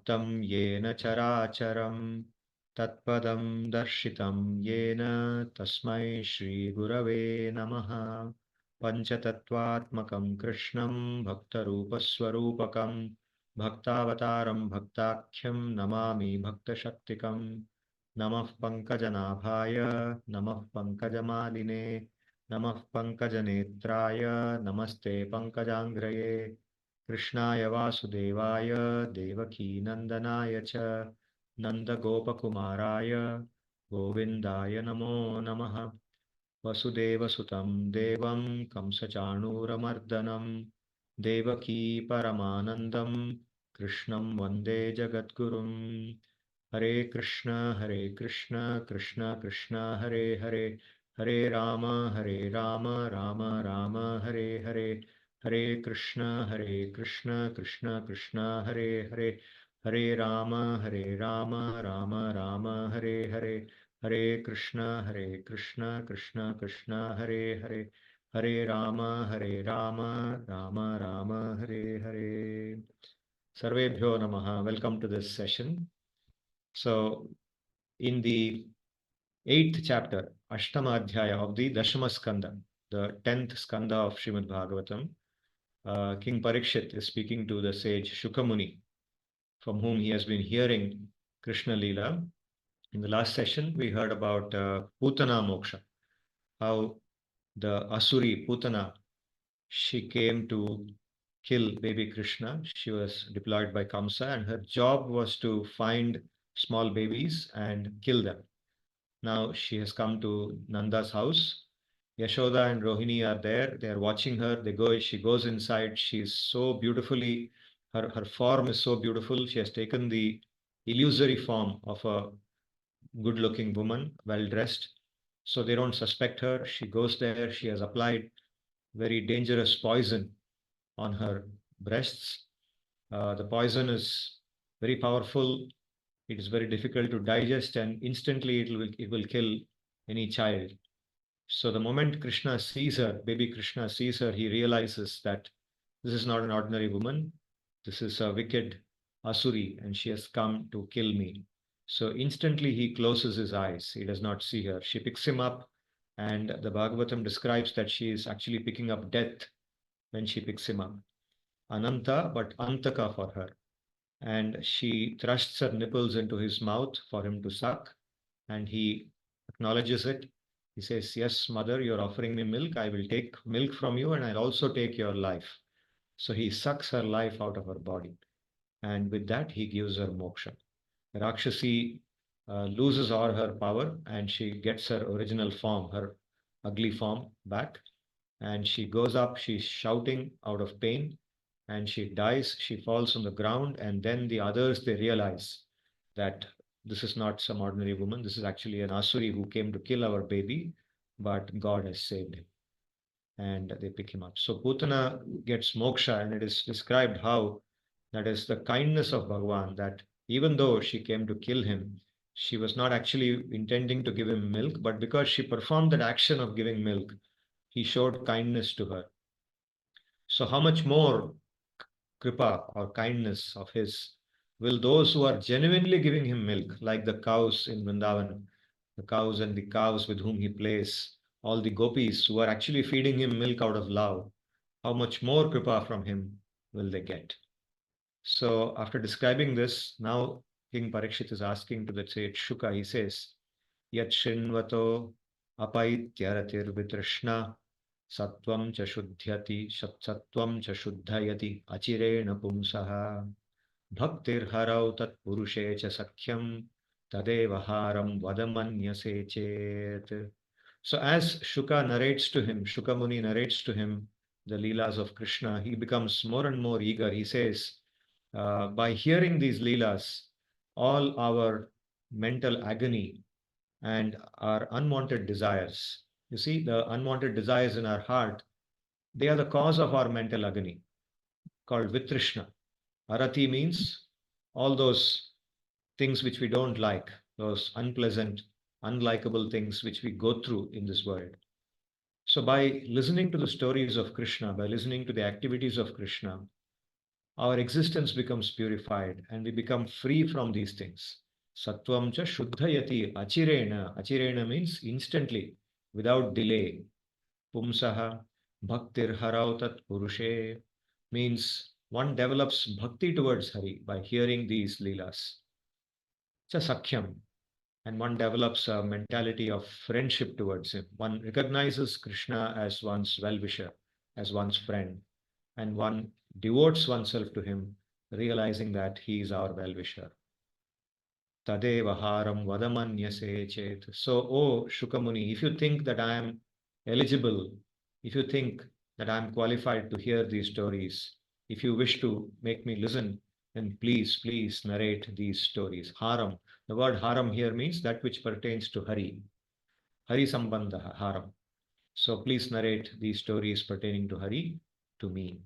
vyaptam yena characharam tatpadam darshitam yena tasmai Shri Gurave Namaha. Panchatattvatmakam Krishnam Bhaktarupaswarupakam Bhaktavataram Bhaktakhyam Namami Bhaktashaktikam. Namah Pankajanabhaya Namah Pankajamadine Namah Pankajanetraya Namaste Pankajangraye Krishnaya Vasudevaya Devaki Nandanaya Cha Nanda Gopakumaraya Govindaya Namo Namaha. Vasudeva Sutam Devam Kamsachanuramardanam Devaki Paramanandam Krishnam Vande Jagadgurum. Hare Krishna, Krishna Krishna, Hare Hare, Hare Rama, Rama Rama, Hare Hare, Hare Krishna, Krishna Krishna, Hare Hare, Hare Rama, Rama Rama, Hare Hare, Hare Krishna, Krishna Krishna, Hare Hare, Hare Rama, Rama Rama, Hare Hare. Sarvebhyo Namaha. Welcome to this session. So, in the 8th chapter, Ashtama Adhyaya of the Dashama Skandha, the 10th Skandha of Srimad Bhagavatam, King Parikshit is speaking to the sage Shukamuni, from whom he has been hearing Krishna Leela. In the last session, we heard about Putana Moksha, how the Asuri Putana, she came to kill baby Krishna. She was deployed by Kamsa, and her job was to find small babies and kill them. Now she has come to Nanda's house. Yashoda and Rohini are there. They are watching her. She goes inside. She's so beautifully, her form is so beautiful. She has taken the illusory form of a good-looking woman, well-dressed. So they don't suspect her. She goes there. She has applied very dangerous poison on her breasts. The poison is very powerful. It is very difficult to digest, and instantly it will kill any child. So the moment Krishna sees her, baby Krishna sees her, he realizes that this is not an ordinary woman. This is a wicked Asuri, and she has come to kill me. So instantly he closes his eyes. He does not see her. She picks him up, and the Bhagavatam describes that she is actually picking up death when she picks him up. Ananta, but Antaka for her. And she thrusts her nipples into his mouth for him to suck, and he acknowledges it. He says, yes, mother, you're offering me milk. I will take milk from you, and I'll also take your life. So he sucks her life out of her body. And with that, he gives her moksha. Rakshasi loses all her power, and she gets her original form, her ugly form back. And she goes up, she's shouting out of pain, and she dies. She falls on the ground, and then the others, they realize that this is not some ordinary woman. This is actually an Asuri who came to kill our baby, but God has saved him. And they pick him up. So Putana gets moksha, and it is described how that is the kindness of Bhagavan, that even though she came to kill him, she was not actually intending to give him milk, but because she performed that action of giving milk, he showed kindness to her. So how much more kripa or kindness of his will those who are genuinely giving him milk, like the cows in Vrindavan, the cows and the calves with whom he plays, all the gopis who are actually feeding him milk out of love, how much more kripa from him will they get? So after describing this, now King Parikshit is asking to the sage Shuka, he says, Yat Shinvato apaityaratir vitrishna Sattvam cha shuddhyati, sattvam cha shuddhayati, achirena pumsaha, bhaktir harau tat purushe cha sakhyam, tadeva haram vadamanyase chet. So as Shuka narrates to him, Shuka Muni narrates to him the Leelas of Krishna, he becomes more and more eager. He says, by hearing these Leelas, all our mental agony and our unwanted desires, you see, the unwanted desires in our heart, they are the cause of our mental agony, called vitrishna. Arati means all those things which we don't like, those unpleasant, unlikable things which we go through in this world. So by listening to the stories of Krishna, by listening to the activities of Krishna, our existence becomes purified and we become free from these things. Sattvam cha shuddhayati achirena. Achirena means instantly, without delay. Pumsaha bhaktir harautat purushe means one develops bhakti towards Hari by hearing these leelas. Cha sakhyam, and one develops a mentality of friendship towards him. One recognizes Krishna as one's well-wisher, as one's friend, and one devotes oneself to him, realizing that he is our well-wisher. Tadeva haram vadamanyase chet. So, O Shukamuni, if you think that I am eligible, if you think that I am qualified to hear these stories, if you wish to make me listen, then please, please narrate these stories. Haram. The word haram here means that which pertains to Hari. Hari Sambandha, haram. So please narrate these stories pertaining to Hari to me.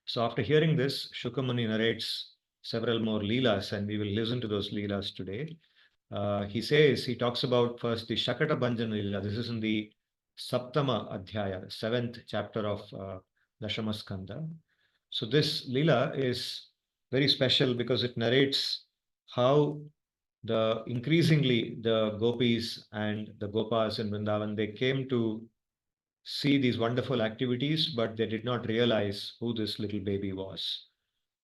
So after hearing this, Shukamuni narrates several more leelas, and we will listen to those leelas today. He talks about first the Shakata Bhanjana Leela. This is in the Saptama Adhyaya, the seventh chapter of Dashama Skandha. So this Leela is very special because it narrates how increasingly the gopis and the gopas in Vrindavan, they came to see these wonderful activities, but they did not realize who this little baby was.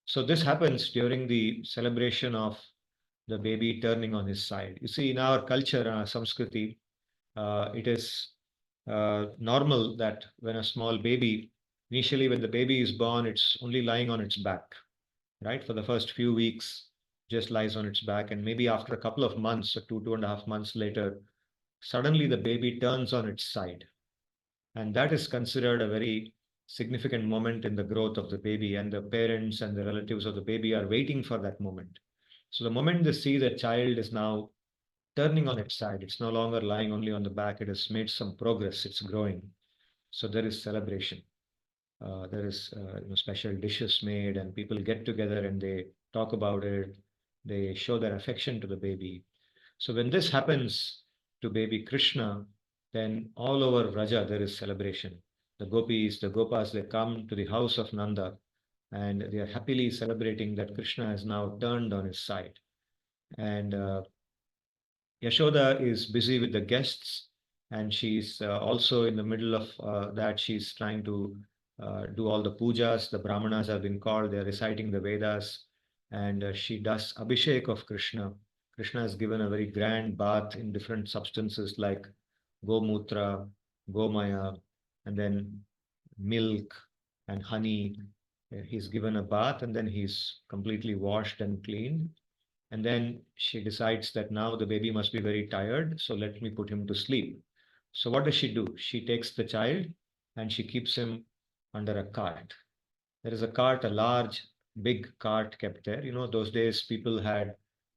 So this happens during the celebration of the baby turning on his side. You see, in our culture, our Samskriti, it is normal that when a small baby, initially when the baby is born, it's only lying on its back, right? For the first few weeks, just lies on its back. And maybe after a couple of months, or 2.5 months later, suddenly the baby turns on its side. And that is considered a very significant moment in the growth of the baby. And the parents and the relatives of the baby are waiting for that moment. So the moment they see the child is now turning on its side, it's no longer lying only on the back, it has made some progress, it's growing. So there is celebration. There is special dishes made, and people get together and they talk about it. They show their affection to the baby. So when this happens to baby Krishna, then all over Raja there is celebration. The gopis, the gopas, they come to the house of Nanda and they are happily celebrating that Krishna has now turned on his side. And Yashoda is busy with the guests, and she's also in the middle of that. She's trying to do all the pujas. The Brahmanas have been called, they're reciting the Vedas, and she does Abhishek of Krishna. Krishna is given a very grand bath in different substances like Gomutra, Gomaya, and then milk and honey. He's given a bath and then he's completely washed and cleaned. And then she decides that now the baby must be very tired, so let me put him to sleep. So what does she do? She takes the child and she keeps him under a cart. There is a cart, a large, big cart kept there. You know, those days people had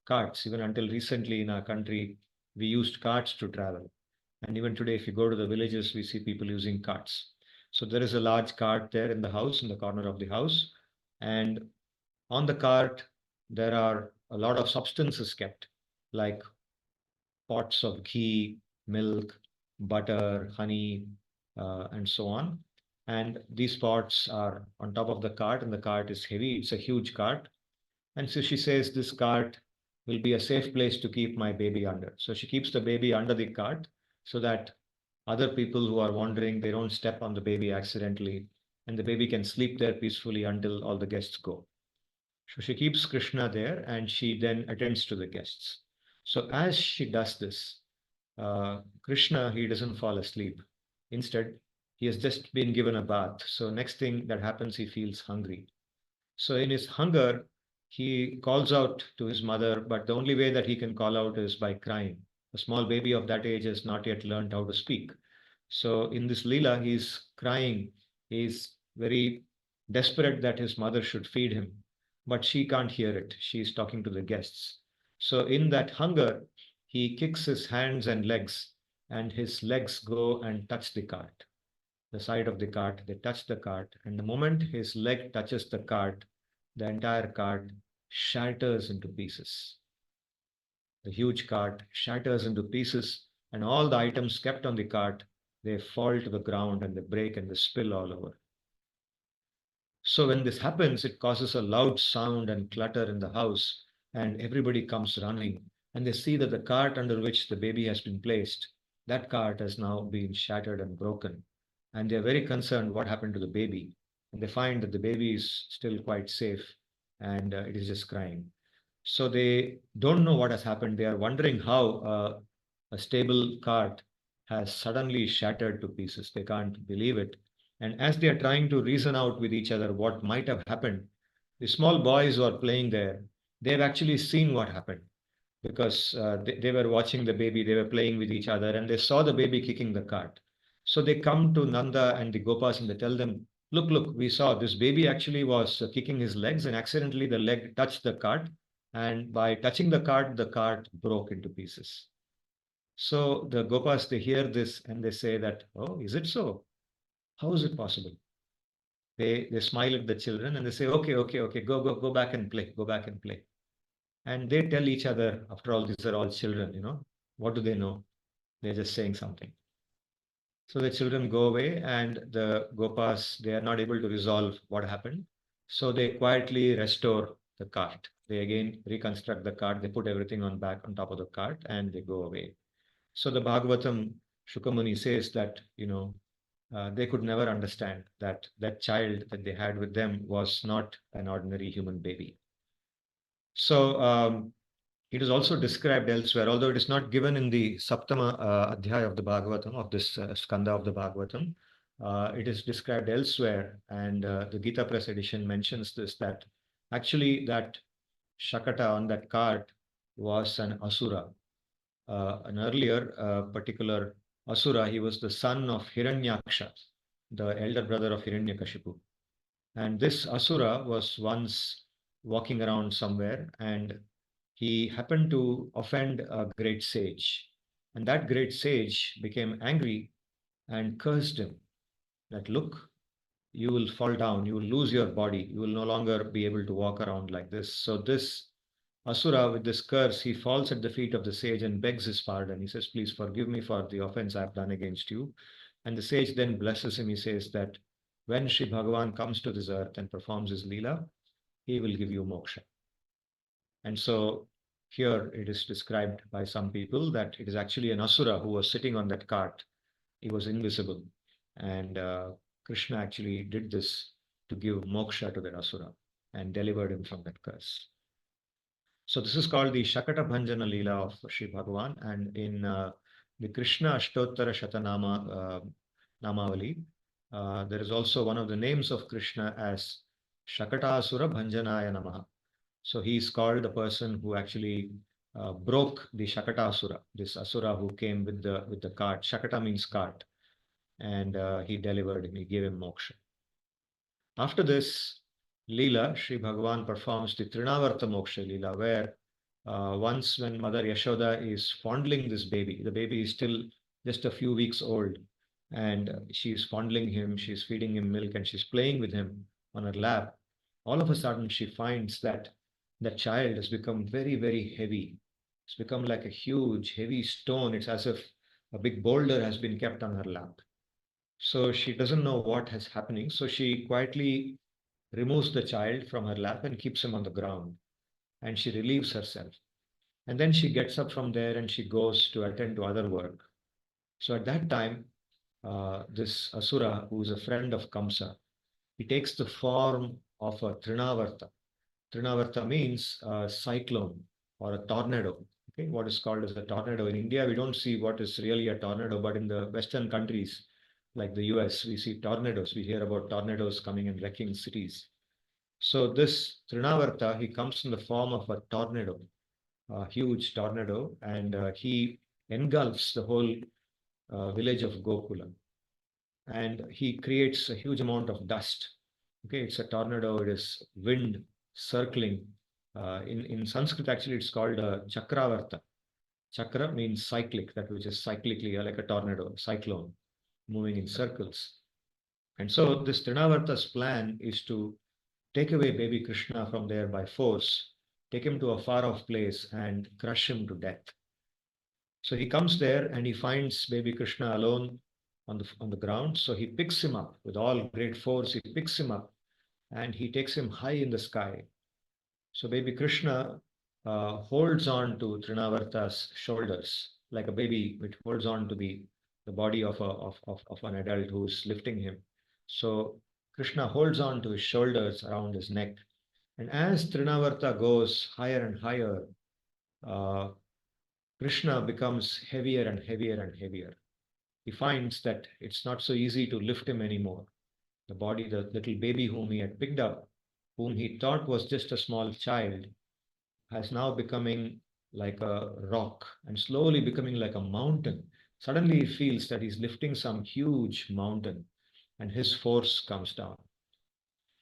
carts. Even until recently in our country, we used carts to travel. And even today, if you go to the villages, we see people using carts. So there is a large cart there in the house, in the corner of the house. And on the cart, there are a lot of substances kept, like pots of ghee, milk, butter, honey, and so on. And these pots are on top of the cart, and the cart is heavy. It's a huge cart. And so she says, this cart will be a safe place to keep my baby under. So she keeps the baby under the cart so that other people who are wandering, they don't step on the baby accidentally, and the baby can sleep there peacefully until all the guests go. So she keeps Krishna there and she then attends to the guests. So as she does this, Krishna, he doesn't fall asleep. Instead, he has just been given a bath. So next thing that happens, he feels hungry. So in his hunger, he calls out to his mother, but the only way that he can call out is by crying. A small baby of that age has not yet learned how to speak. So in this Leela, he's crying. He's very desperate that his mother should feed him, but she can't hear it. She's talking to the guests. So in that hunger, he kicks his hands and legs, and his legs go and touch the cart, the side of the cart. They touch the cart, and the moment his leg touches the cart, the entire cart shatters into pieces. The huge cart shatters into pieces, and all the items kept on the cart, they fall to the ground and they break and they spill all over. So when this happens, it causes a loud sound and clutter in the house, and everybody comes running, and they see that the cart under which the baby has been placed, that cart has now been shattered and broken. And they're very concerned what happened to the baby. And they find that the baby is still quite safe and it is just crying. So they don't know what has happened. They are wondering how a stable cart has suddenly shattered to pieces. They can't believe it. And as they are trying to reason out with each other what might have happened, the small boys who are playing there, they've actually seen what happened because they were watching the baby, they were playing with each other, and they saw the baby kicking the cart. So they come to Nanda and the Gopas and they tell them, look, look, we saw this baby actually was kicking his legs, and accidentally the leg touched the cart. And by touching the cart broke into pieces. So the Gopas, they hear this and they say that, oh, is it so? How is it possible? They smile at the children and they say, okay, okay, okay, go back and play, go back and play. And they tell each other, after all, these are all children, what do they know? They're just saying something. So the children go away, and the Gopas, they are not able to resolve what happened. So they quietly restore the cart. They again reconstruct the cart. They put everything on back on top of the cart, and they go away. So the Bhagavatam, Shukamuni says that, they could never understand that that child that they had with them was not an ordinary human baby. So it is also described elsewhere, although it is not given in the Saptama Adhyaya of the Bhagavatam, of this skandha of the Bhagavatam. It is described elsewhere, and the Gita Press edition mentions this, that actually that Shakata on that cart was an asura. An earlier particular asura, he was the son of Hiranyaksha, the elder brother of Hiranyakashipu. And this asura was once walking around somewhere, and he happened to offend a great sage. And that great sage became angry and cursed him that, look, you will fall down, you will lose your body, you will no longer be able to walk around like this. So this asura, with this curse, he falls at the feet of the sage and begs his pardon. He says, please forgive me for the offense I have done against you. And the sage then blesses him. He says that when Sri Bhagavan comes to this earth and performs his Leela, he will give you moksha. And so here it is described by some people that it is actually an asura who was sitting on that cart. He was invisible. And Krishna actually did this to give moksha to that asura and delivered him from that curse. So this is called the Shakata Bhanjana Leela of Sri Bhagavan. And in the Krishna Ashtottara Shatanama Namavali, there is also one of the names of Krishna as Shakatasura Bhanjanaya Namaha. So he is called the person who actually broke the Shakatasura, this asura who came with the cart. Shakata means cart, and he delivered him. He gave him moksha. After this Leela, Sri Bhagavan performs the Trinavarta Moksha Leela, where once when Mother Yashoda is fondling this baby, the baby is still just a few weeks old, and she is fondling him, she's feeding him milk, and she's playing with him on her lap. All of a sudden, she finds that the child has become very, very heavy. It's become like a huge, heavy stone. It's as if a big boulder has been kept on her lap. So she doesn't know what is happening. So she quietly removes the child from her lap and keeps him on the ground. And she relieves herself. And then she gets up from there and she goes to attend to other work. So at that time, this Asura, who is a friend of Kamsa, he takes the form of a Trinavarta. Trinavarta means a cyclone or a tornado. Okay, what is called as a tornado. In India, we don't see what is really a tornado, but in the Western countries, like the US, we see tornadoes. We hear about tornadoes coming and wrecking cities. So this Trinavarta, he comes in the form of a tornado, a huge tornado, and he engulfs the whole village of Gokula. And he creates a huge amount of dust. Okay, it's a tornado, it is wind circling. In Sanskrit, actually, it's called a Chakravarta. Chakra means cyclic, that which is cyclically like a tornado, cyclone, moving in circles. And so this Trinavarta's plan is to take away baby Krishna from there by force, take him to a far off place and crush him to death. So he comes there and he finds baby Krishna alone on the ground. So he picks him up with all great force. He picks him up and he takes him high in the sky. So baby Krishna holds on to Trinavarta's shoulders like a baby which holds on to the body of an adult who's lifting him. So Krishna holds on to his shoulders around his neck. And as Trinavarta goes higher and higher, uh, Krishna becomes heavier and heavier and heavier. He finds that it's not so easy to lift him anymore. The body, the little baby whom he had picked up, whom he thought was just a small child, has now becoming like a rock and slowly becoming like a mountain. Suddenly he feels that he's lifting some huge mountain and his force comes down.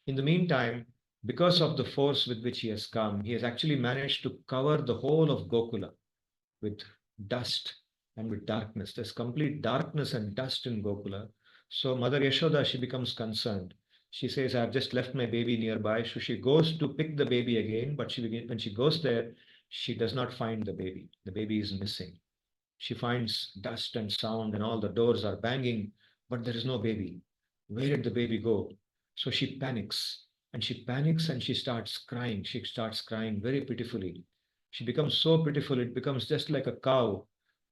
In the meantime, because of the force with which he has come, he has actually managed to cover the whole of Gokula with dust and with darkness. There's complete darkness and dust in Gokula. So Mother Yashoda, she becomes concerned. She says, I've just left my baby nearby. So she goes to pick the baby again, but when she goes there, she does not find the baby. The baby is missing. She finds dust and sound, and all the doors are banging, but there is no baby. Where did the baby go? So she panics, and she starts crying. She starts crying very pitifully. She becomes so pitiful, it becomes just like a cow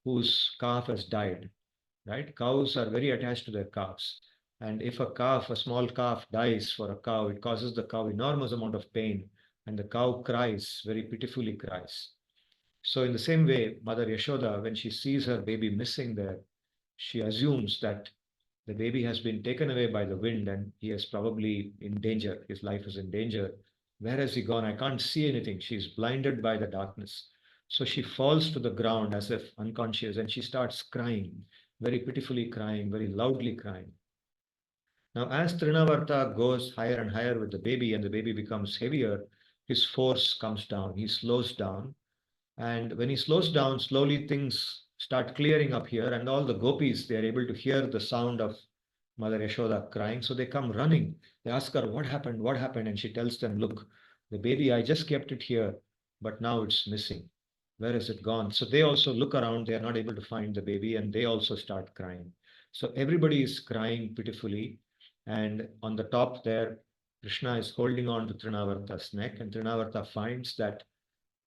whose calf has died, right? Cows are very attached to their calves. And if a calf, a small calf dies for a cow, it causes the cow enormous amount of pain, and the cow cries, very pitifully cries. So, in the same way, Mother Yashoda, when she sees her baby missing there, she assumes that the baby has been taken away by the wind and he is probably in danger. His life is in danger. Where has he gone? I can't see anything. She's blinded by the darkness. So she falls to the ground as if unconscious and she starts crying, very pitifully crying, very loudly crying. Now, as Trinavarta goes higher and higher with the baby and the baby becomes heavier, his force comes down. He slows down, and when he slows down, slowly things start clearing up here, and all the gopis, they are able to hear the sound of Mother Yashoda crying. So they come running. They ask her, what happened? What happened? And she tells them, look, the baby, I just kept it here, but now it's missing. Where has it gone? So they also look around. They are not able to find the baby, and they also start crying. So everybody is crying pitifully. And on the top there, Krishna is holding on to Trinavarta's neck, and Trinavarta finds that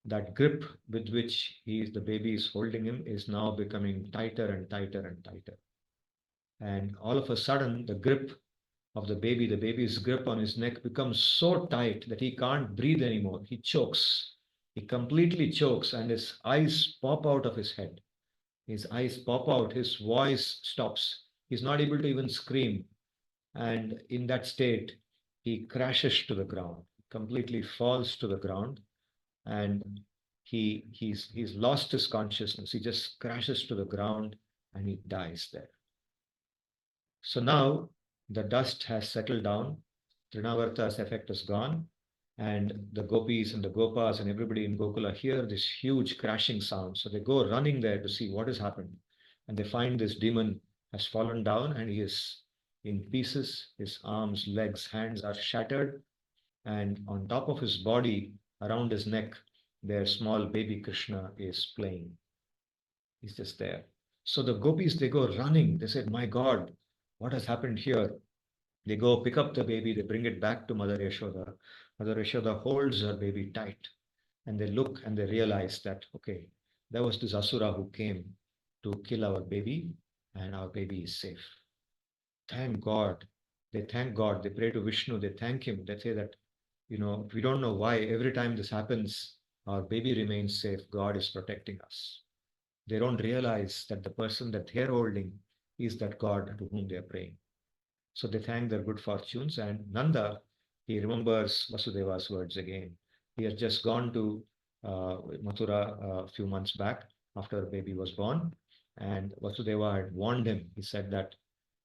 that grip with which the baby is holding him is now becoming tighter and tighter and tighter. And all of a sudden, the grip of the baby's grip on his neck becomes so tight that he can't breathe anymore. He chokes. He completely chokes, and his eyes pop out of his head. His eyes pop out. His voice stops. He's not able to even scream. And in that state, he crashes to the ground, completely falls to the ground, and he's lost his consciousness. He just crashes to the ground and he dies there. So now the dust has settled down, Trinavarta's effect is gone, and the gopis and the gopas and everybody in Gokula hear this huge crashing sound. So they go running there to see what has happened. And they find this demon has fallen down and he is in pieces. His arms, legs, hands are shattered, and on top of his body, around his neck, their small baby Krishna is playing. He's just there. So the gopis, they go running. They said, my God, what has happened here? They go pick up the baby, they bring it back to Mother Yashoda. Mother Yashoda holds her baby tight, and they look and they realize that, okay, there was this asura who came to kill our baby, and our baby is safe. Thank God. They thank God. They pray to Vishnu. They thank him. They say that, we don't know why every time this happens, our baby remains safe. God is protecting us. They don't realize that the person that they're holding is that God to whom they are praying. So they thank their good fortunes. And Nanda, he remembers Vasudeva's words again. He has just gone to Mathura a few months back after the baby was born. And Vasudeva had warned him. He said that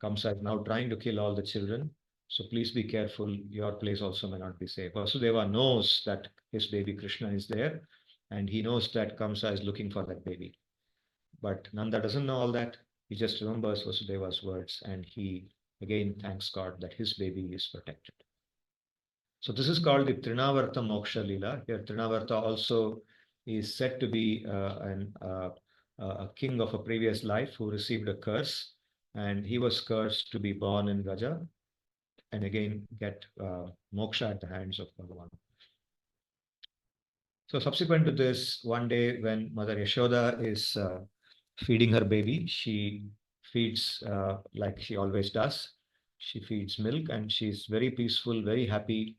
Kamsa is now trying to kill all the children. So please be careful. Your place also may not be safe. Vasudeva knows that his baby Krishna is there. And he knows that Kamsa is looking for that baby. But Nanda doesn't know all that. He just remembers Vasudeva's words and he again thanks God that his baby is protected. So this is called the Trinavarta Moksha Lila. Here Trinavarta also is said to be a king of a previous life who received a curse, and he was cursed to be born in Gaja. and again get moksha at the hands of Bhagavan. So subsequent to this, one day when Mother Yashoda is feeding her baby, she feeds like she always does. She feeds milk and she's very peaceful, very happy.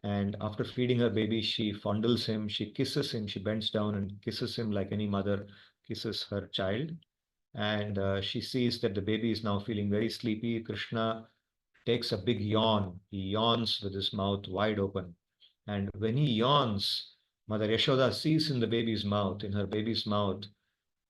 And after feeding her baby, she fondles him, she kisses him, she bends down and kisses him like any mother kisses her child. And she sees that the baby is now feeling very sleepy. Krishna takes a big yawn. He yawns with his mouth wide open. And when he yawns, Mother Yashoda sees in the baby's mouth, in her baby's mouth,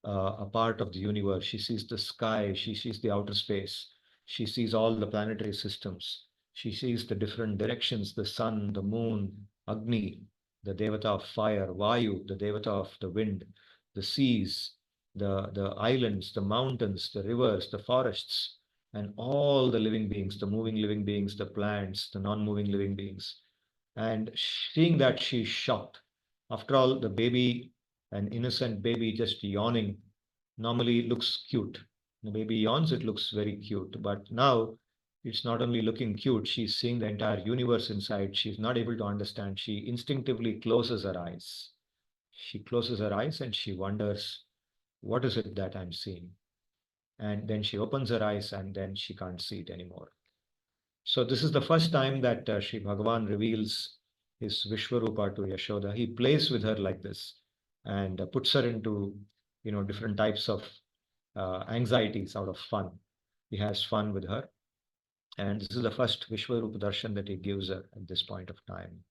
a part of the universe. She sees the sky, she sees the outer space, she sees all the planetary systems, she sees the different directions, the sun, the moon, Agni, the devata of fire, Vayu, the devata of the wind, the seas, the islands, the mountains, the rivers, the forests, and all the living beings, the moving living beings, the plants, the non-moving living beings. And seeing that, she's shocked. After all, the baby, an innocent baby just yawning, normally looks cute. The baby yawns, it looks very cute. But now it's not only looking cute, she's seeing the entire universe inside. She's not able to understand. She instinctively closes her eyes. She closes her eyes and she wonders, what is it that I'm seeing? And then she opens her eyes and then she can't see it anymore. So this is the first time that Sri Bhagavan reveals his Vishwarupa to Yashoda. He plays with her like this and puts her into, different types of anxieties out of fun. He has fun with her. And this is the first Vishwarupa darshan that he gives her at this point of time.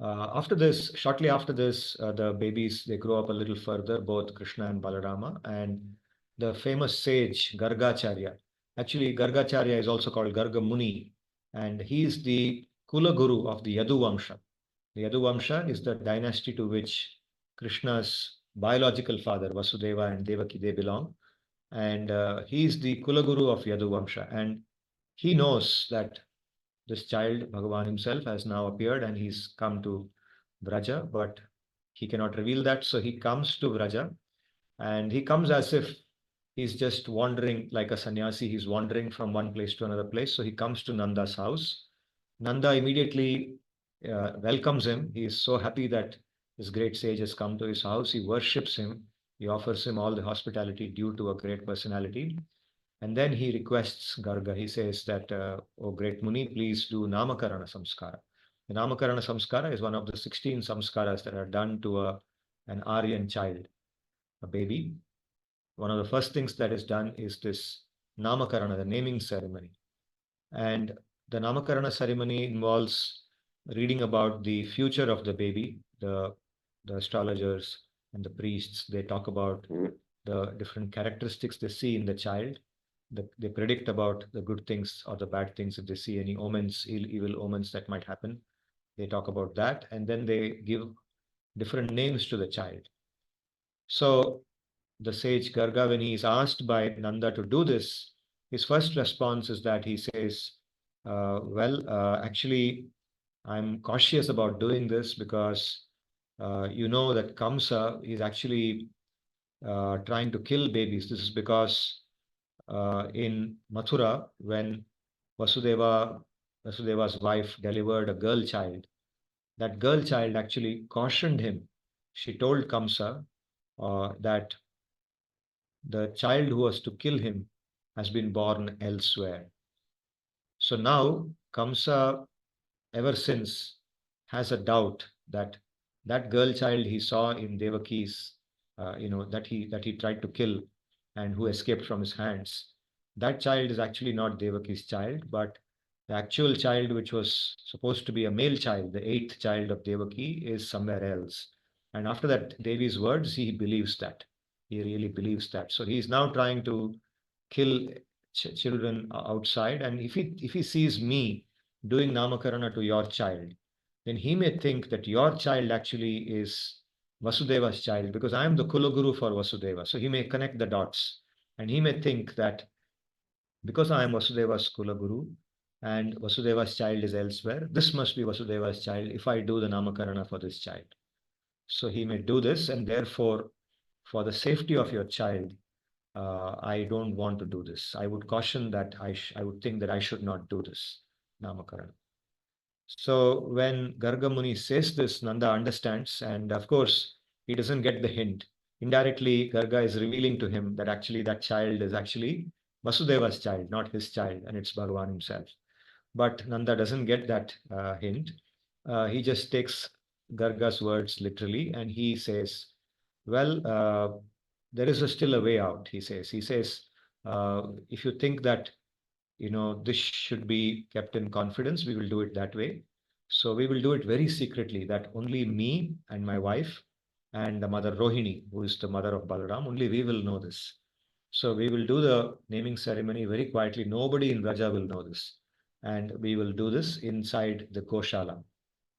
After this, shortly after this, the babies, they grow up a little further, both Krishna and Balarama, and the famous sage Gargacharya. Actually, Gargacharya is also called Garga Muni, and he is the Kula Guru of the Yadu Vamsha. The Yadu Vamsha is the dynasty to which Krishna's biological father, Vasudeva and Devaki, they belong. And he is the Kula Guru of Yadu Vamsha. And he knows that this child, Bhagavan himself, has now appeared and he's come to Vraja, but he cannot reveal that. So he comes to Vraja and he comes as if he's just wandering like a sannyasi. He's wandering from one place to another place. So he comes to Nanda's house. Nanda immediately welcomes him. He is so happy that this great sage has come to his house. He worships him. He offers him all the hospitality due to a great personality. And then he requests Garga. He says that, oh great Muni, please do Namakarana Samskara. The Namakarana Samskara is one of the 16 samskaras that are done to an Aryan child, a baby. One of the first things that is done is this Namakarana, the naming ceremony. And the Namakarana ceremony involves reading about the future of the baby. The astrologers and the priests, they talk about the different characteristics they see in the child. They predict about the good things or the bad things. If they see any omens, evil omens that might happen, they talk about that. And then they give different names to the child. So the sage Garga, when he is asked by Nanda to do this, his first response is that he says, actually, I'm cautious about doing this because you know that Kamsa is actually trying to kill babies. This is because in Mathura, when Vasudeva's wife delivered a girl child, that girl child actually cautioned him. She told Kamsa that the child who was to kill him has been born elsewhere. So now Kamsa, ever since, has a doubt that that girl child he saw in Devaki's, that he tried to kill and who escaped from his hands, that child is actually not Devaki's child, but the actual child, which was supposed to be a male child, the eighth child of Devaki, is somewhere else. And after that Devi's words, he believes that. He really believes that. So he is now trying to kill children outside. And if he sees me doing Namakarana to your child, then he may think that your child actually is Vasudeva's child because I am the Kulaguru for Vasudeva. So he may connect the dots and he may think that because I am Vasudeva's Kulaguru and Vasudeva's child is elsewhere, this must be Vasudeva's child if I do the Namakarana for this child. So he may do this, and therefore, for the safety of your child, I don't want to do this. I would caution that I would think that I should not do this Namakarana. So when Garga Muni says this, Nanda understands, and of course, he doesn't get the hint. Indirectly, Garga is revealing to him that actually that child is actually Vasudeva's child, not his child, and it's Bhagavan himself. But Nanda doesn't get that hint. He just takes Garga's words literally, and he says, well, there is still a way out, he says. He says, if you think that this should be kept in confidence, we will do it that way. So we will do it very secretly, that only me and my wife and the mother Rohini, who is the mother of Balaram, only we will know this. So we will do the naming ceremony very quietly. Nobody in Raja will know this. And we will do this inside the Goshala.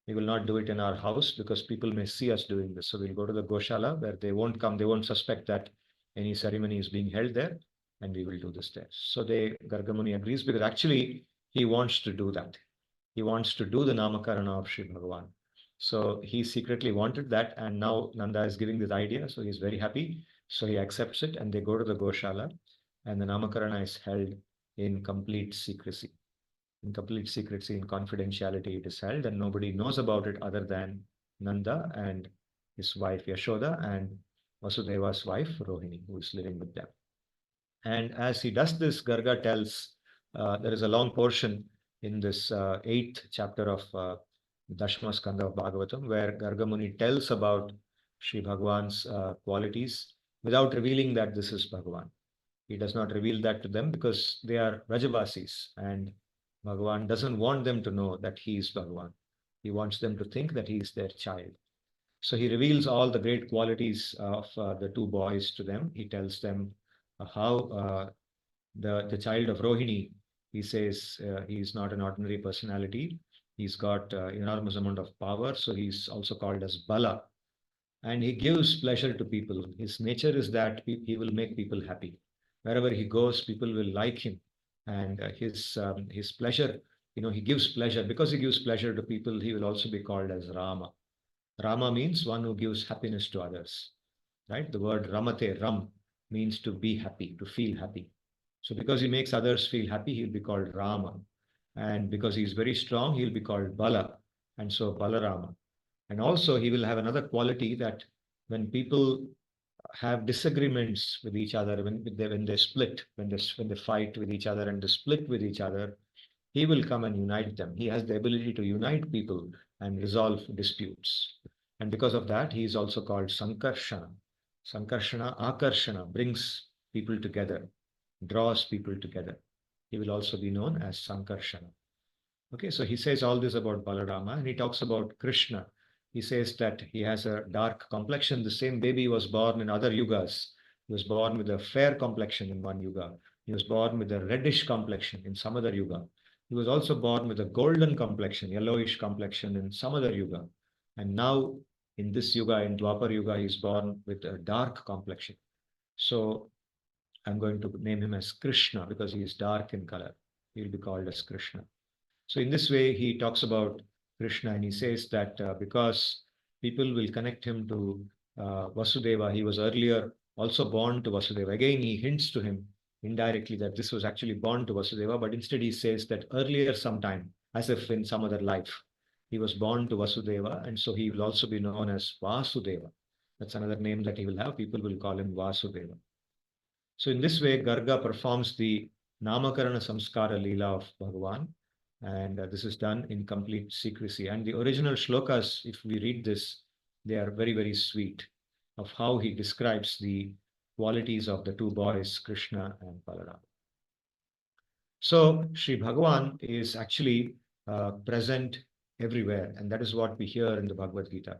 We will not do it in our house because people may see us doing this. So we'll go to the Goshala where they won't come, they won't suspect that any ceremony is being held there, and we will do this there. So Gargamuni agrees because actually he wants to do that. He wants to do the Namakarana of Sri Bhagavan. So he secretly wanted that, and now Nanda is giving this idea, so he's very happy. So he accepts it, and they go to the Goshala, and the Namakarana is held in complete secrecy. In complete secrecy, in confidentiality, it is held, and nobody knows about it other than Nanda and his wife Yashoda and Vasudeva's wife Rohini, who is living with them. And as he does this, Garga tells, there is a long portion in this 8th chapter of Dashma Skandha of Bhagavatam, where Garga Muni tells about Sri Bhagavan's qualities without revealing that this is Bhagavan. He does not reveal that to them because they are Rajavasis, and Bhagavan doesn't want them to know that he is Bhagavan. He wants them to think that he is their child. So he reveals all the great qualities of the two boys to them. He tells them how the child of Rohini, he says he is not an ordinary personality. He's got enormous amount of power. So he's also called as Bala. And he gives pleasure to people. His nature is that he will make people happy. Wherever he goes, people will like him. And his pleasure, he gives pleasure. Because he gives pleasure to people, he will also be called as Rama. Rama means one who gives happiness to others, right? The word Ramate, Ram, means to be happy, to feel happy. So because he makes others feel happy, he'll be called Rama. And because he's very strong, he'll be called Bala. And so Balarama. And also he will have another quality that when people have disagreements with each other, when they split, when they fight with each other and they split with each other, he will come and unite them. He has the ability to unite people and resolve disputes. And because of that, he is also called Sankarshana. Sankarshana, Akarshana, brings people together, draws people together. He will also be known as Sankarshana. Okay, so he says all this about Balarama, and he talks about Krishna. He says that he has a dark complexion. The same baby was born in other yugas. He was born with a fair complexion in one yuga. He was born with a reddish complexion in some other yuga. He was also born with a golden complexion, yellowish complexion in some other yuga. And now in this yuga, in Dwapar yuga, he's born with a dark complexion. So I'm going to name him as Krishna because he is dark in color. He will be called as Krishna. So in this way, he talks about Krishna, and he says that because people will connect him to Vasudeva, he was earlier also born to Vasudeva. Again, he hints to him indirectly that this was actually born to Vasudeva, but instead he says that earlier sometime, as if in some other life, he was born to Vasudeva, and so he will also be known as Vasudeva. That's another name that he will have. People will call him Vasudeva. So in this way, Garga performs the Namakarana Samskara Leela of Bhagavan, and this is done in complete secrecy. And the original shlokas, if we read this, they are very, very sweet of how he describes the qualities of the two boys, Krishna and Balara. So Sri Bhagavan is actually present everywhere, and that is what we hear in the Bhagavad-Gita.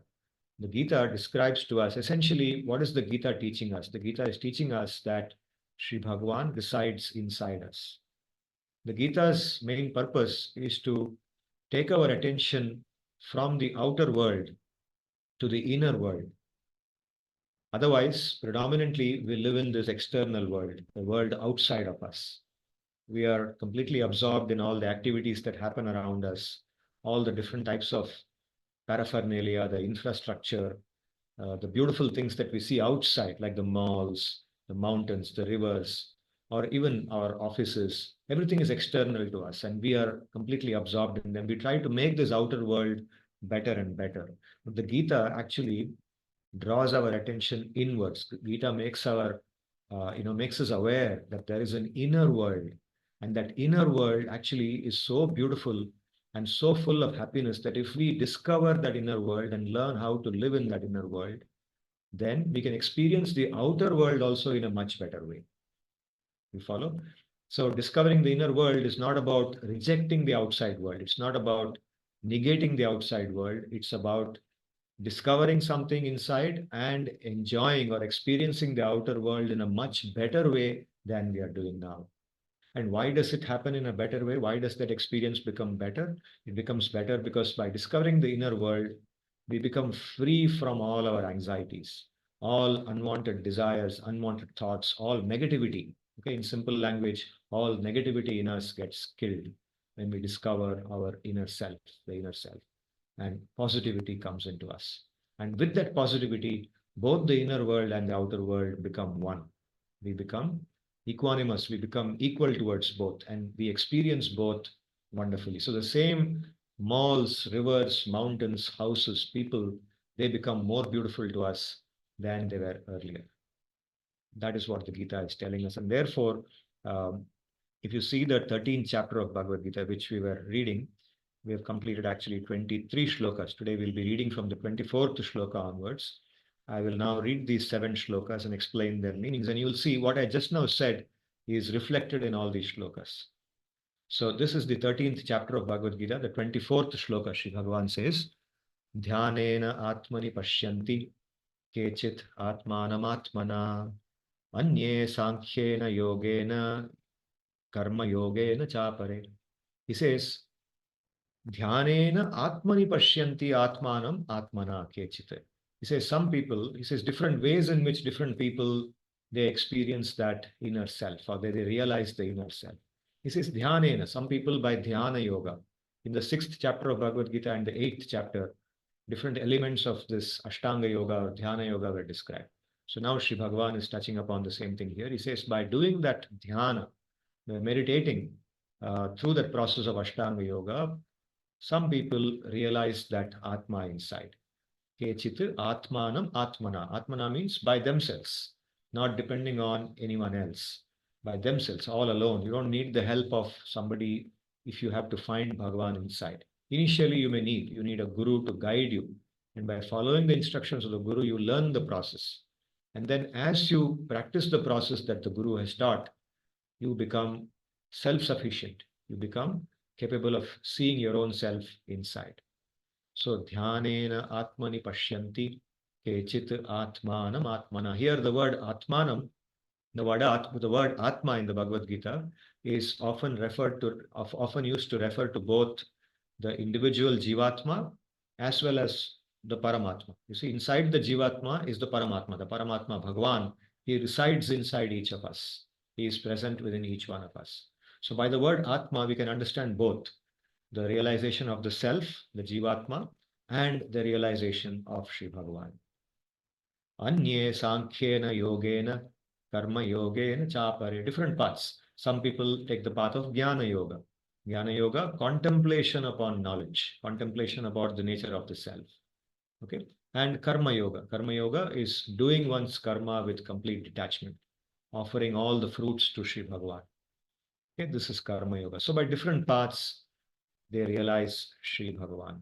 The Gita describes to us, essentially, what is the Gita teaching us? The Gita is teaching us that Sri Bhagavan resides inside us. The Gita's main purpose is to take our attention from the outer world to the inner world. Otherwise, predominantly, we live in this external world, the world outside of us. We are completely absorbed in all the activities that happen around us, all the different types of paraphernalia, the infrastructure, the beautiful things that we see outside, like the malls, the mountains, the rivers, or even our offices, everything is external to us and we are completely absorbed in them. We try to make this outer world better and better. But the Gita actually draws our attention inwards. Gita makes makes us aware that there is an inner world, and that inner world actually is so beautiful and so full of happiness that if we discover that inner world and learn how to live in that inner world, then we can experience the outer world also in a much better way. You follow? So discovering the inner world is not about rejecting the outside world. It's not about negating the outside world. It's about discovering something inside and enjoying or experiencing the outer world in a much better way than we are doing now. And why does it happen in a better way? Why does that experience become better? It becomes better because by discovering the inner world, we become free from all our anxieties, all unwanted desires, unwanted thoughts, all negativity. Okay, in simple language, all negativity in us gets killed when we discover our inner self, the inner self, and positivity comes into us. And with that positivity, both the inner world and the outer world become one. We become equanimous, we become equal towards both, and we experience both wonderfully. So the same malls, rivers, mountains, houses, people, they become more beautiful to us than they were earlier. That is what the Gita is telling us. And therefore, um, if you see the 13th chapter of Bhagavad Gita, which we were reading, we have completed actually 23 shlokas. Today we'll be reading from the 24th shloka onwards. I will now read these 7 shlokas and explain their meanings, and you'll see what I just now said is reflected in all these shlokas. So this is the 13th chapter of Bhagavad Gita, the 24th shloka. Sri Bhagavan says, Dhyanena atmani pashyanti kechit atmanam atmana anye sankhyena yogena karma yogena chapare. He says, Dhyanena atmani pashyanti atmanam atmana kechite. He says some people, he says different ways in which different people they experience that inner self or they realize the inner self. He says dhyanena, some people by dhyana yoga. In the 6th chapter of Bhagavad Gita and the 8th chapter, different elements of this Ashtanga yoga or dhyana yoga were described. So now Sri Bhagavan is touching upon the same thing here. He says by doing that dhyana, meditating through that process of Ashtanga yoga, some people realize that Atma inside. Kechit Atmanam Atmana. Atmana means by themselves, not depending on anyone else. By themselves, all alone. You don't need the help of somebody if you have to find Bhagavan inside. Initially, you need a guru to guide you. And by following the instructions of the guru, you learn the process. And then as you practice the process that the guru has taught, you become self-sufficient. You become capable of seeing your own self inside. So dhyanena atmani pashyanti kechit atmanam atmana. Here the word atmanam, the word atma in the Bhagavad Gita is often used to refer to both the individual jivatma as well as the paramatma. You see, inside the jivatma is the paramatma. The paramatma, Bhagavan, he resides inside each of us. He is present within each one of us. So by the word atma, we can understand both the realization of the self, the jivatma, and the realization of Sri Bhagavan. Anye sankhyena yogena karma yogena chapare. Different paths. Some people take the path of jnana yoga. Jnana yoga, contemplation upon knowledge, contemplation about the nature of the self. Okay. And karma yoga. Karma yoga is doing one's karma with complete detachment, offering all the fruits to Sri Bhagavan. Okay, this is karma yoga. So by different paths, they realize Sri Bhagavan.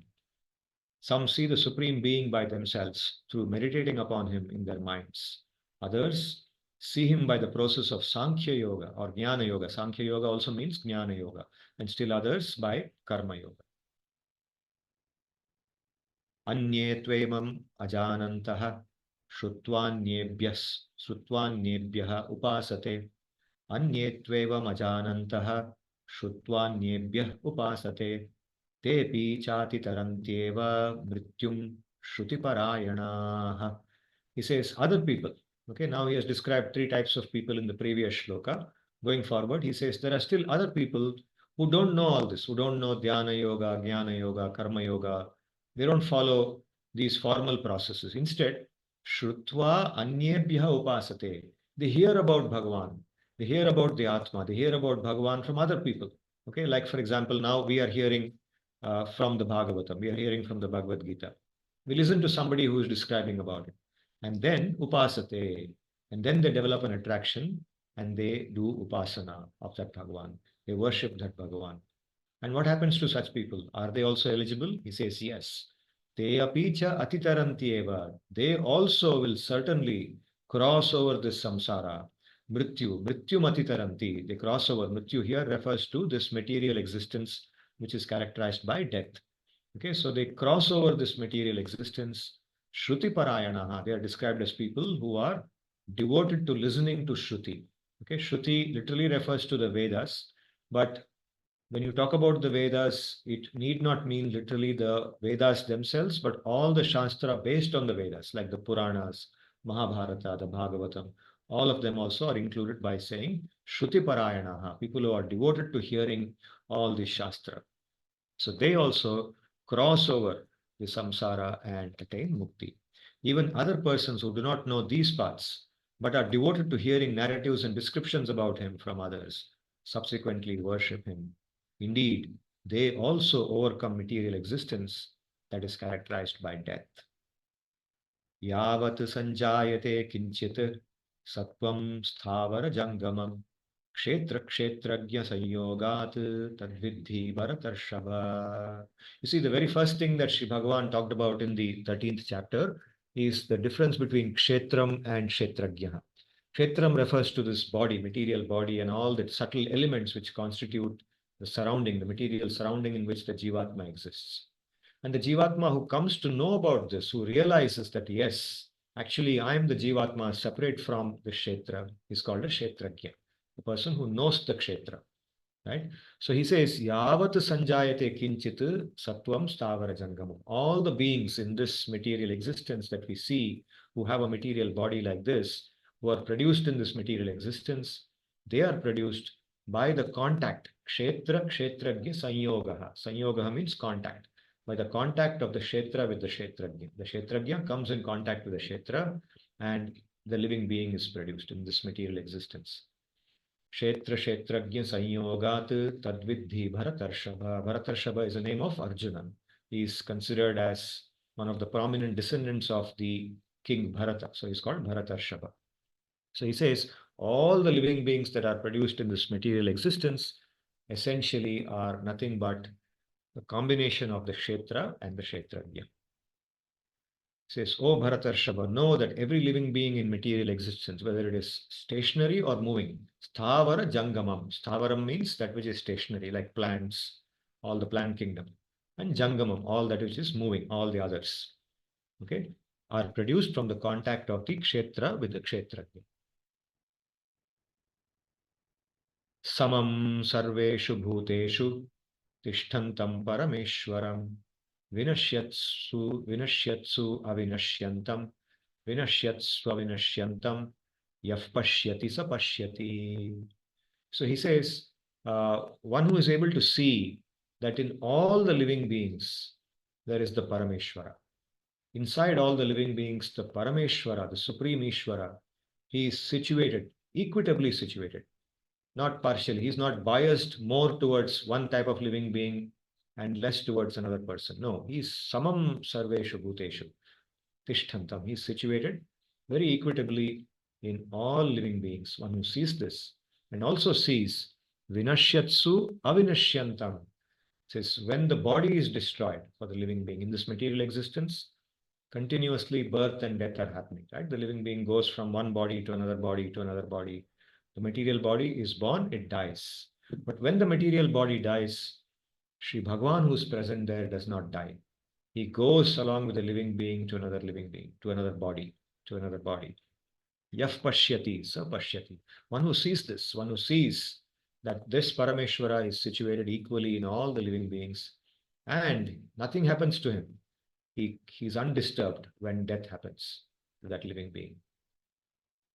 Some see the Supreme Being by themselves through meditating upon him in their minds. Others see him by the process of Sankhya Yoga or Jnana Yoga. Sankhya Yoga also means Jnana Yoga. And still others by Karma Yoga. Anye tvemam ajanantah shrutvannyebhyah upasate. Anye tvevam ajanantah shrutvannyebhyah upasate. Tepi chati tarantyeva mrityum shruti. He says other people. Okay, now he has described 3 types of people in the previous shloka. Going forward, he says there are still other people who don't know all this, who don't know dhyana yoga, jnana yoga, karma yoga. They don't follow these formal processes. Instead, shrutva anyebhya upasate. They hear about Bhagavan. They hear about the Atma, they hear about Bhagavan from other people. Okay, like for example, now we are hearing from the Bhagavatam, we are hearing from the Bhagavad-Gita. We listen to somebody who is describing about it. And then upasate, and then they develop an attraction and they do upasana of that Bhagavan. They worship that Bhagavan. And what happens to such people? Are they also eligible? He says, yes. Te apicha atitaranti eva. They also will certainly cross over this samsara. Mrityu matitaranti. They cross over. Mrityu here refers to this material existence which is characterized by death. Okay, so they cross over this material existence. Shruti parayanaha. They are described as people who are devoted to listening to Shruti. Okay, Shruti literally refers to the Vedas, but when you talk about the Vedas, it need not mean literally the Vedas themselves, but all the Shastra based on the Vedas, like the Puranas, Mahabharata, the Bhagavatam, all of them also are included by saying Shruti Parayanaha, people who are devoted to hearing all the Shastra. So they also cross over the samsara and attain mukti. Even other persons who do not know these paths, but are devoted to hearing narratives and descriptions about him from others, subsequently worship him. Indeed, they also overcome material existence that is characterized by death. Yavat sanjayate kinchit satvam sthavara jangamam kshetra kshetrajna sanyogat tadvidhi bharatarshava. You see, the very first thing that Sri Bhagavan talked about in the 13th chapter is the difference between kshetram and kshetrajna. Kshetram refers to this body, material body, and all the subtle elements which constitute the surrounding, the material surrounding in which the Jivatma exists. And the Jivatma who comes to know about this, who realizes that, yes, actually I am the Jivatma separate from the Kshetra, is called a Kshetrajna, the person who knows the Kshetra. Right? So he says, Yavat sanjayate kinchit sattvam stavara jangamam. All the beings in this material existence that we see, who have a material body like this, who are produced in this material existence, they are produced by the contact. Kshetra, kshetrajna, sanyogaha. Sanyogaha means contact. By the contact of the kshetra with the kshetrajna. The kshetrajna comes in contact with the kshetra and the living being is produced in this material existence. Kshetra Kshetrajna Sanyogat Tadvidhi Bharatarshava. Bharatarshava is the name of Arjuna. He is considered as one of the prominent descendants of the king Bharata. So he's called Bharatarshava. So he says all the living beings that are produced in this material existence essentially are nothing but the combination of the Kshetra and the Kshetrajna. Says, O Bharatarshava, know that every living being in material existence, whether it is stationary or moving, sthavara jangamam. Sthavaram means that which is stationary, like plants, all the plant kingdom. And jangamam, all that which is moving, all the others. Okay, are produced from the contact of the kshetra with the kshetrajna. Samam sarveshu bhuteshu tishtantam parameshwaram vinashyatsu avinashyantam vinashyatsu avinashyantam yaf pashyati sa pashyati. So he says, one who is able to see that in all the living beings there is the Parameshwara. Inside all the living beings, the Parameshwara, the Supreme Ishvara, he is situated, equitably situated, not partially. He's not biased more towards one type of living being and less towards another person. No, he's samam sarveshu bhuteshu tishtantam. He's situated very equitably in all living beings. One who sees this and also sees vinashyatsu avinashyantam. Says when the body is destroyed for the living being in this material existence, continuously birth and death are happening. Right? The living being goes from one body to another body to another body. The material body is born, it dies. But when the material body dies, Sri Bhagavan who is present there does not die. He goes along with the living being to another living being, to another body, to another body. Yaf pashyati, sa pashyati. One who sees this, one who sees that this Parameshwara is situated equally in all the living beings and nothing happens to him. He's undisturbed when death happens to that living being.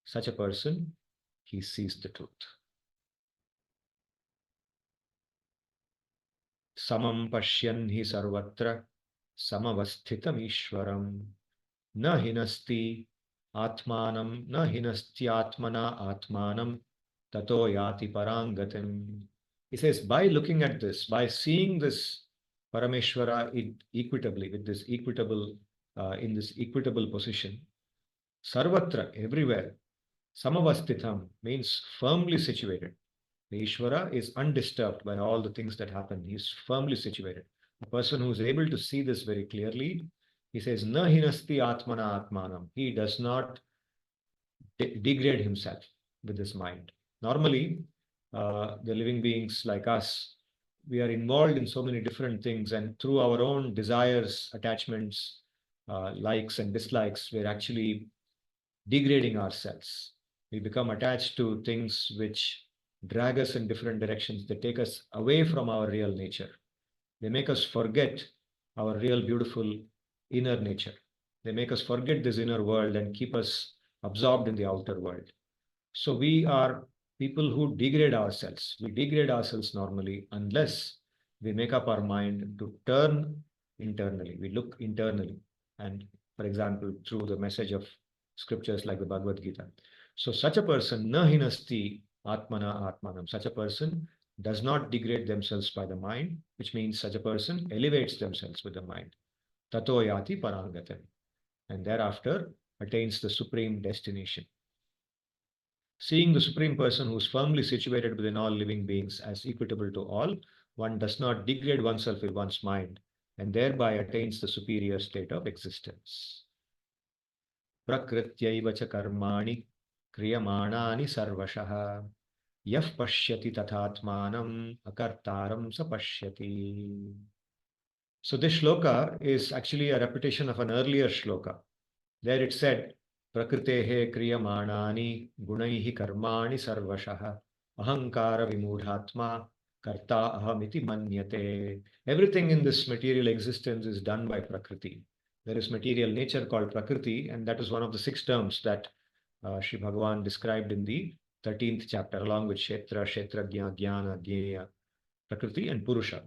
Such a person, he sees the truth. Samam pashyan hi sarvatra samavasthitam ishwaram na hinasti atmanam na hinastyatmana atmanam tato yati parangatim. He says, by looking at this, by seeing this Parameshwara equitably, with this equitable, in this equitable position, sarvatra, everywhere, samavastitham means firmly situated. The Ishvara is undisturbed by all the things that happen. He is firmly situated. A person who is able to see this very clearly, he says, na hinasti atmana atmanam. He does not degrade himself with his mind. Normally, the living beings like us, we are involved in so many different things, and through our own desires, attachments, likes and dislikes, we're actually degrading ourselves. We become attached to things which drag us in different directions. They take us away from our real nature. They make us forget our real beautiful inner nature. They make us forget this inner world and keep us absorbed in the outer world. So we are people who degrade ourselves. We degrade ourselves normally unless we make up our mind to turn internally. We look internally. And for example, through the message of scriptures like the Bhagavad-Gita. So such a person, na hinasti atmana atmanam. Such a person does not degrade themselves by the mind, which means such a person elevates themselves with the mind. Tato yati parangatam. And thereafter attains the supreme destination. Seeing the Supreme Person who is firmly situated within all living beings as equitable to all, one does not degrade oneself with one's mind and thereby attains the superior state of existence. Prakrityaiva cha karmani kriyamanani sarvashah yah pashyati tathatmanam akartaram sa pashyati. So this shloka is actually a repetition of an earlier shloka. There it said, Prakritehe kriyamanani gunaihi karmani sarvashah ahankara vimudhatma karta ahamiti manyate. Everything in this material existence is done by Prakriti. There is material nature called Prakriti, and that is one of the 6 terms that Sri Bhagavan described in the 13th chapter, along with Kshetra, Kshetrajna, Jnana, Jnana, Prakriti, and Purusha.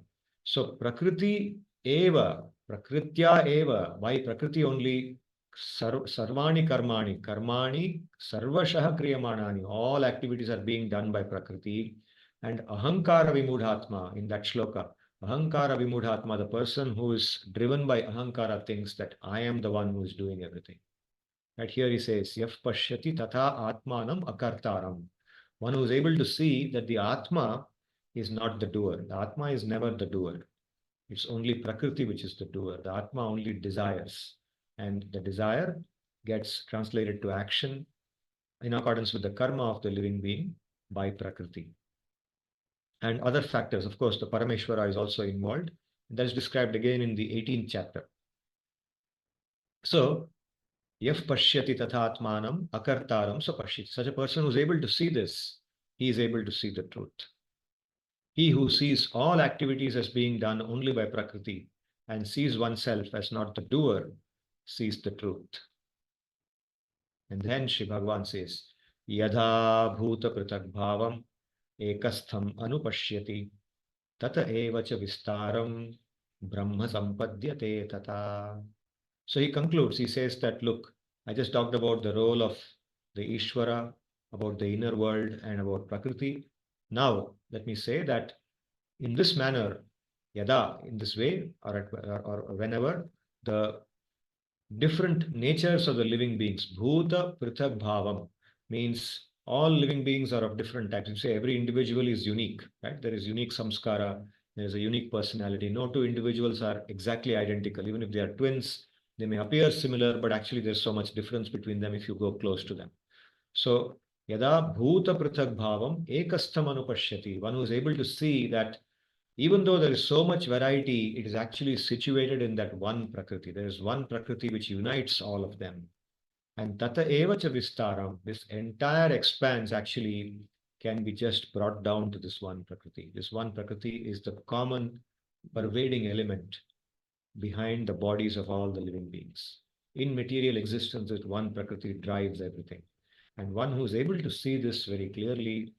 So Prakriti eva, Prakritya eva, why Prakriti only? Sarvani karmani, karmani sarvashah kriyamanani, all activities are being done by Prakriti. And ahankara vimudhatma, in that shloka, ahankara vimudhatma, the person who is driven by ahankara thinks that I am the one who is doing everything. Right here he says, yaf pashyati tatha atmanam akartaram. One who is able to see that the Atma is not the doer. The Atma is never the doer. It's only Prakriti which is the doer. The Atma only desires. And the desire gets translated to action in accordance with the karma of the living being by Prakriti. And other factors, of course, the Parameshwara is also involved. That is described again in the 18th chapter. So, yaf pashyati tathatmanam akartaram so pashyati. Such a person who is able to see this, he is able to see the truth. He who sees all activities as being done only by Prakriti and sees oneself as not the doer, sees the truth. And then Sri Bhagavan says, Yadha bhuta pratak bhavam ekastham anupashyati tata eva cha vistaram brahma sampadyate tata. So he concludes, he says that, look, I just talked about the role of the Ishvara, about the inner world, and about Prakriti. Now, let me say that in this manner, yada, in this way, or whenever, the different natures of the living beings, bhuta prithak bhavam, means all living beings are of different types. You say every individual is unique, right? There is unique samskara, there is a unique personality. No 2 individuals are exactly identical. Even if they are twins, they may appear similar, but actually there's so much difference between them if you go close to them. So, yada bhuta prithak bhavam ekastham anupashyati, one who is able to see that even though there is so much variety, it is actually situated in that one Prakriti. There is one Prakriti which unites all of them. And tata eva cha vistaram, this entire expanse actually can be just brought down to this one Prakriti. This one Prakriti is the common pervading element behind the bodies of all the living beings. In material existence, this one Prakriti drives everything. And one who is able to see this very clearly,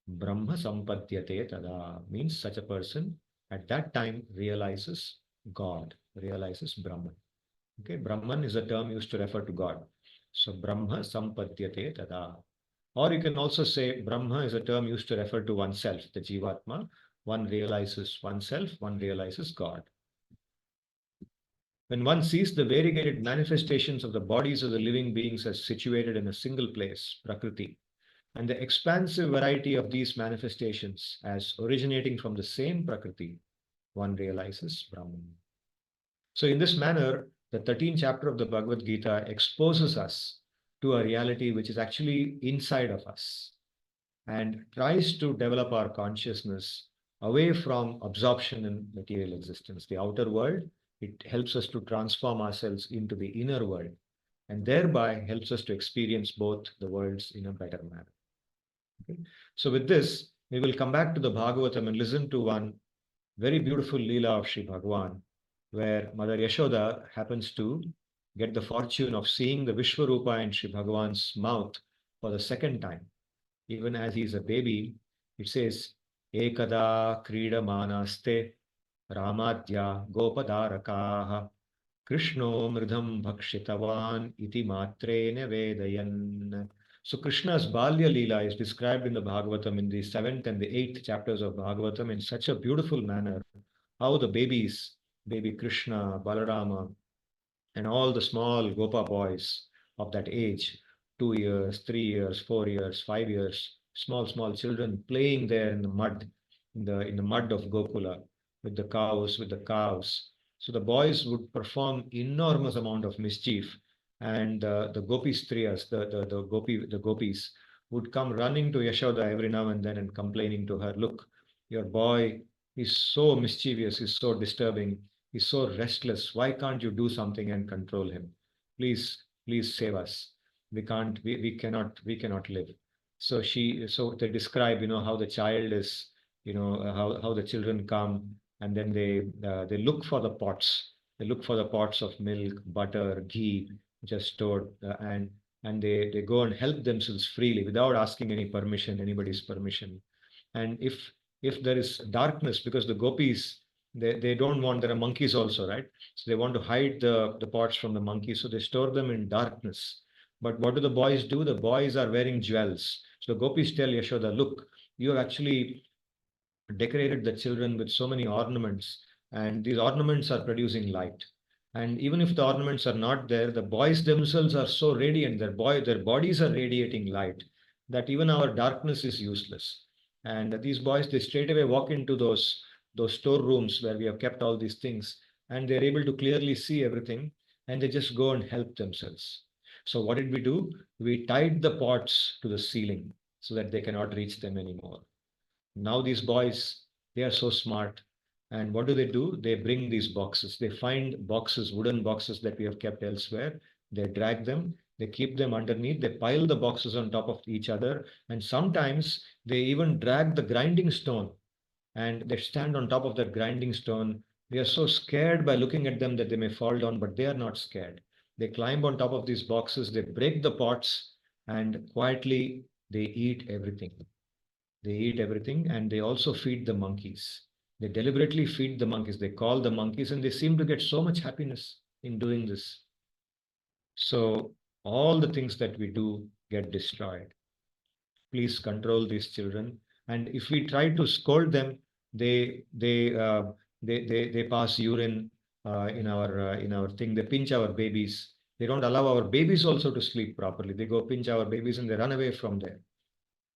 Brahma sampadyate tada, means such a person at that time realizes God, realizes Brahman. Okay, Brahman is a term used to refer to God. So Brahma sampadyate tada. Or you can also say Brahma is a term used to refer to oneself, the Jivatma. One realizes oneself, one realizes God. When one sees the variegated manifestations of the bodies of the living beings as situated in a single place, Prakriti, and the expansive variety of these manifestations as originating from the same Prakriti, one realizes Brahman. So in this manner, the 13th chapter of the Bhagavad-Gita exposes us to a reality which is actually inside of us and tries to develop our consciousness away from absorption in material existence, the outer world. It helps us to transform ourselves into the inner world and thereby helps us to experience both the worlds in a better manner. Okay? So with this, we will come back to the Bhagavatam and listen to one very beautiful Leela of Sri Bhagavan, where Mother Yashoda happens to get the fortune of seeing the Vishwarupa in Sri Bhagavan's mouth for the second time. Even as he is a baby, it says, Ekada Krida Manaste Ramadya Gopadarakaha Krishno Mridham Bhakshitavan Iti Matrene Vedayan. So Krishna's Balya Leela is described in the Bhagavatam in the 7th and the 8th chapters of Bhagavatam in such a beautiful manner. How the babies, baby Krishna, Balarama, and all the small Gopa boys of that age, 2 years, 3 years, 4 years, 5 years, small children playing there in the mud, in the mud of Gokula with the cows. So the boys would perform enormous amount of mischief, and the Gopistriyas, the gopis would come running to Yashoda every now and then and complaining to her, look, your boy is so mischievous, is so disturbing, he's so restless. Why can't you do something and control him? Please save us. We cannot live. So they describe, how the child is, how the children come and then they look for the pots. They look for the pots of milk, butter, ghee, just stored, and they go and help themselves freely without asking anybody's permission. And if there is darkness, because the gopis, they don't want, there are monkeys also, right? So they want to hide the pots from the monkeys, so they store them in darkness. But what do the boys do? The boys are wearing jewels. So the gopis tell Yashoda, look, you have actually decorated the children with so many ornaments, and these ornaments are producing light. And even if the ornaments are not there, the boys themselves are so radiant, their bodies are radiating light, that even our darkness is useless. And these boys, they straight away walk into those storerooms where we have kept all these things, and they're able to clearly see everything, and they just go and help themselves. So what did we do? We tied the pots to the ceiling so that they cannot reach them anymore. Now these boys, they are so smart. And what do? They bring these boxes. They find boxes, wooden boxes that we have kept elsewhere. They drag them, they keep them underneath, they pile the boxes on top of each other. And sometimes they even drag the grinding stone and they stand on top of that grinding stone. We are so scared by looking at them that they may fall down, but they are not scared. They climb on top of these boxes, they break the pots, and quietly they eat everything. They eat everything and they also feed the monkeys. They deliberately feed the monkeys. They call the monkeys and they seem to get so much happiness in doing this. So all the things that we do get destroyed. Please control these children. And if we try to scold them, they pass urine in our thing. They pinch our babies. They don't allow our babies also to sleep properly. They go pinch our babies and they run away from there.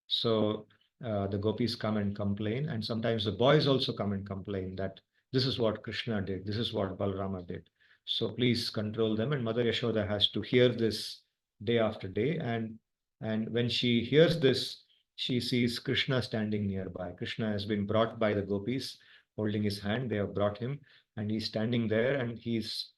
So the gopis come and complain, and sometimes the boys also come and complain that this is what Krishna did, this is what Balarama did. So please control them. And Mother Yashoda has to hear this day after day. And when she hears this, she sees Krishna standing nearby. Krishna has been brought by the gopis, holding his hand. They have brought him, and he's standing there, and he's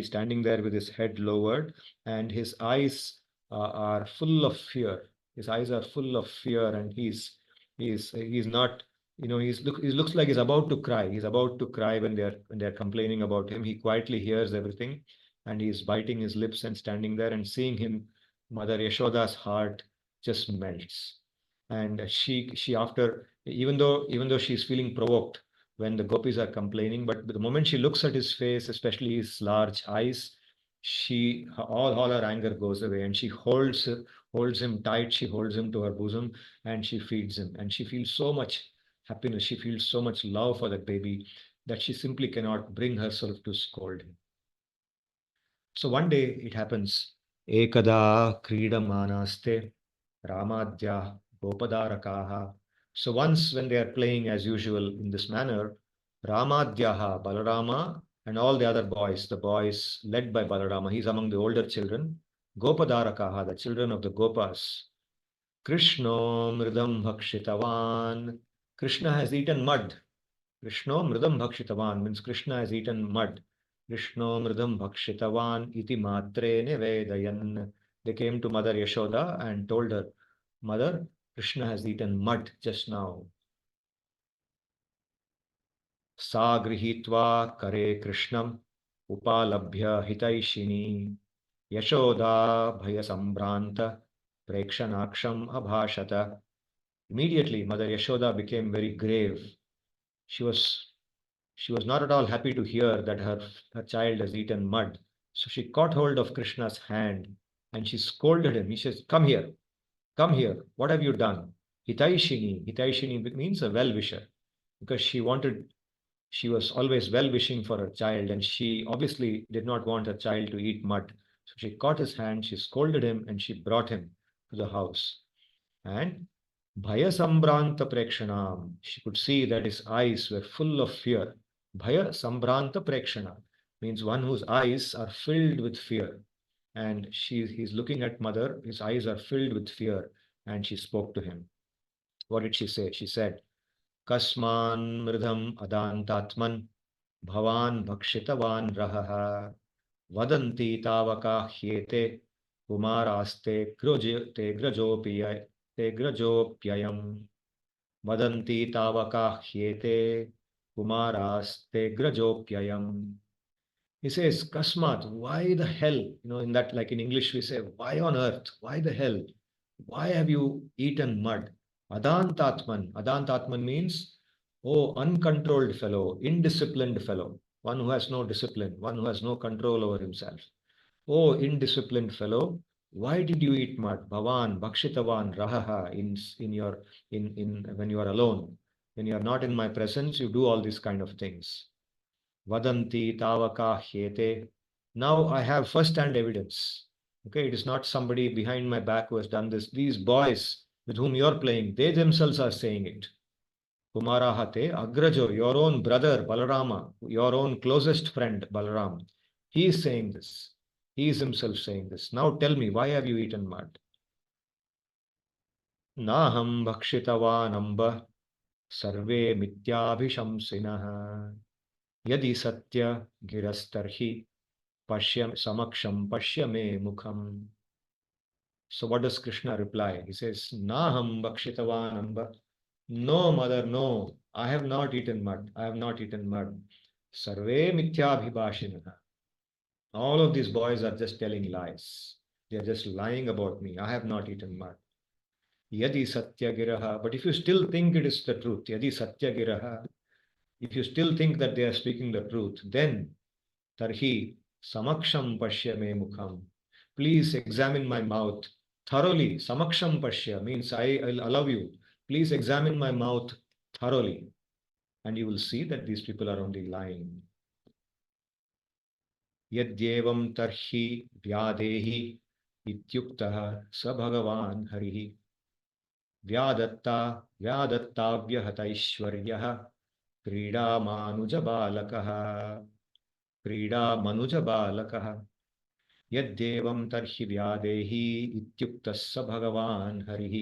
standing there with his head lowered, and his eyes are full of fear. His eyes are full of fear, and he's not, he looks like he's about to cry. He's about to cry when they're complaining about him. He quietly hears everything, and he's biting his lips and standing there, and seeing him, Mother Yashoda's heart just melts. And she after, even though she's feeling provoked when the gopis are complaining, but the moment she looks at his face, especially his large eyes, all her anger goes away, and she holds him tight, she holds him to her bosom, and she feeds him. And she feels so much happiness, she feels so much love for that baby that she simply cannot bring herself to scold him. So one day it happens, Ekada Kridamanaste Ramadya Gopadarakaha. So once when they are playing as usual in this manner, Ramadyaha, Balarama, and all the other boys, the boys led by Balarama, he's among the older children, Gopadarakaha, the children of the Gopas. Krishno Mridam Bhakshitavan. Krishna has eaten mud. Krishno Mridam Bhakshitavan means Krishna has eaten mud. Krishno Mridam Bhakshitavan iti matre nevedayan. They came to Mother Yashoda and told her, Mother, Krishna has eaten mud just now. Sa grihitva kare Krishnam upalabhya hitaishini Yashoda bhaya sambranta prekshanaksham abhashata. Immediately, Mother Yashoda became very grave. She was not at all happy to hear that her child has eaten mud. So she caught hold of Krishna's hand and she scolded him. He says, come here, come here. What have you done? Hitaishini. Hitaishini means a well-wisher because she was always well-wishing for her child and she obviously did not want her child to eat mud. So she caught his hand, she scolded him and she brought him to the house. And Bhaya Sambranta Prekshanam. She could see that his eyes were full of fear. Bhaya Sambranta Prekshana means one whose eyes are filled with fear. And he's looking at mother, his eyes are filled with fear. And she spoke to him. What did she say? She said, Kasman Mridham Adantatman Bhavan Bhakshitavan Rahaha Vadanti Tavaka Hyete Kumaraste Grajopyayam Vadanti Tavaka Hyete Kumaraste Grajopyayam. He says, Kasmat, why the hell? In that, like in English, we say, why on earth? Why the hell? Why have you eaten mud? Adantatman. Adantatman means, oh, uncontrolled fellow, indisciplined fellow, one who has no discipline, one who has no control over himself. Oh, indisciplined fellow, why did you eat mud? Bhavan, Bhakshitavan, Rahaha, in when you are alone. When you are not in my presence, you do all these kind of things. Vadanti Tavaka Hyete. Now I have first-hand evidence. Okay, it is not somebody behind my back who has done this. These boys with whom you're playing, they themselves are saying it. Kumarahate Agrajo, your own brother Balarama, your own closest friend Balaram, he is saying this. He is himself saying this. Now tell me, why have you eaten mud? Naham bhakshitavanamba sarve mityabhishamsinaha yadi satya girastarhi pashyam samaksham pashyame mukham. So what does Krishna reply? He says, Naham bhakshitavanamba. No, mother, no. I have not eaten mud. I have not eaten mud. Sarve mithyabhibhashinaha. All of these boys are just telling lies. They are just lying about me. I have not eaten mud. Yadi satyagiraha. But if you still think it is the truth, yadi satyagiraha, if you still think that they are speaking the truth, then tarhi samaksham pashyame mukham. Please examine my mouth thoroughly. Samaksham pashya means I'll allow you. Please examine my mouth thoroughly. And you will see that these people are only lying. Yadyevam tarhi vyadehi ityuktaha sa bhagavan harihi vyadattavyahataishwaryaha क्रीडामानुजबालकः क्रीडामनुजबालकः यद्येवं तर्हि व्यादेहि इत्युक्तः स भगवान् हरिः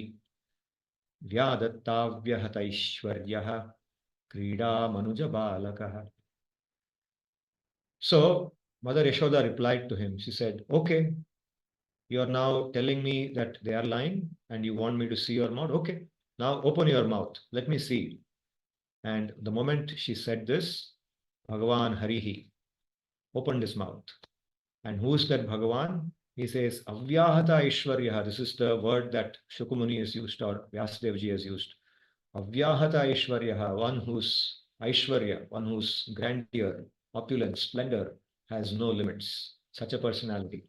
व्यादत्ताव्यहतैश्वर्यः क्रीडामनुजबालकः. So Mother Yashoda replied to him. She said, okay, you are now telling me that they are lying and you want me to see your mouth. Okay, now open your mouth. Let me see. And the moment she said this, Bhagavan Harihi opened his mouth. And who is that Bhagavan? He says, Avyahata Aishwarya. This is the word that Shukumuni has used or Vyasadevji has used. Avyahata Aishwarya, one whose Aishwarya, one whose grandeur, opulence, splendor has no limits. Such a personality.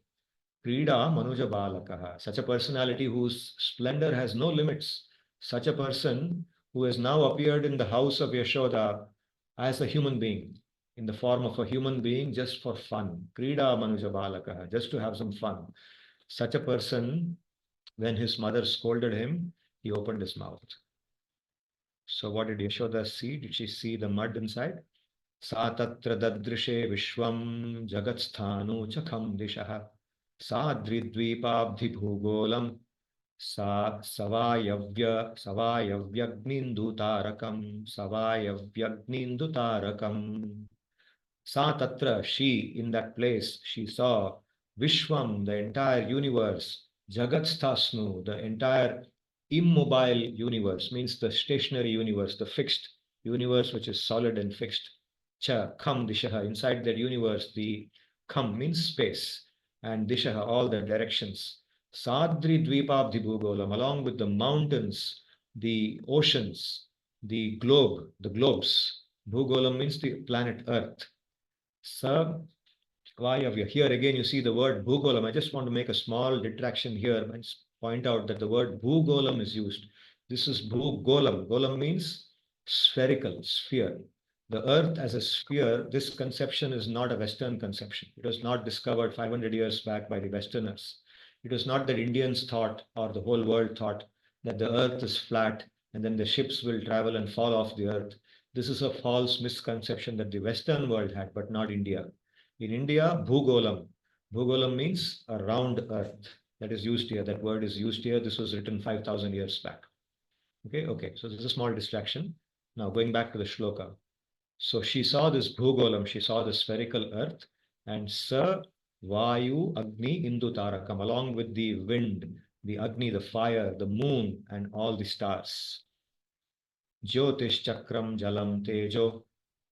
Krida Manuja Balakaha. Such a personality whose splendor has no limits. Such a person who has now appeared in the house of Yashoda as a human being, in the form of a human being just for fun. Krida Manuja Balakaha, just to have some fun. Such a person, when his mother scolded him, he opened his mouth. So what did Yashoda see? Did she see the mud inside? Sa tatra dadrishe vishwam jagatsthanu chakham dishaha sa dridvipabdhi bhugolam sa savayavyagnindu tarakam. Sa tatra, she, in that place, she saw Vishwam, the entire universe, Jagatsthasnu, the entire immobile universe, means the stationary universe, the fixed universe which is solid and fixed. Cha, kham dishaha, inside that universe, the kham means space, and dishaha, all the directions. Sadri dvipabdhi bhugolam, along with the mountains, the oceans, the globe, the globes. Bhugolam means the planet Earth. Sa Vayavya. Here again, you see the word Bhugolam. I just want to make a small detraction here and point out that the word Bhugolam is used. This is Bhugolam. Golam means spherical, sphere. The earth as a sphere, this conception is not a Western conception. It was not discovered 500 years back by the Westerners. It was not that Indians thought or the whole world thought that the earth is flat and then the ships will travel and fall off the earth. This is a false misconception that the Western world had, but not India. In India, Bhugolam. Bhugolam means a round earth. That is used here. That word is used here. This was written 5,000 years back. Okay. So this is a small distraction. Now going back to the shloka. So she saw this Bhugolam, she saw the spherical earth, and Sa Vayu Agni Indu Tarakam, along with the wind, the Agni, the fire, the moon, and all the stars. Jyotish Chakram Jalam Tejo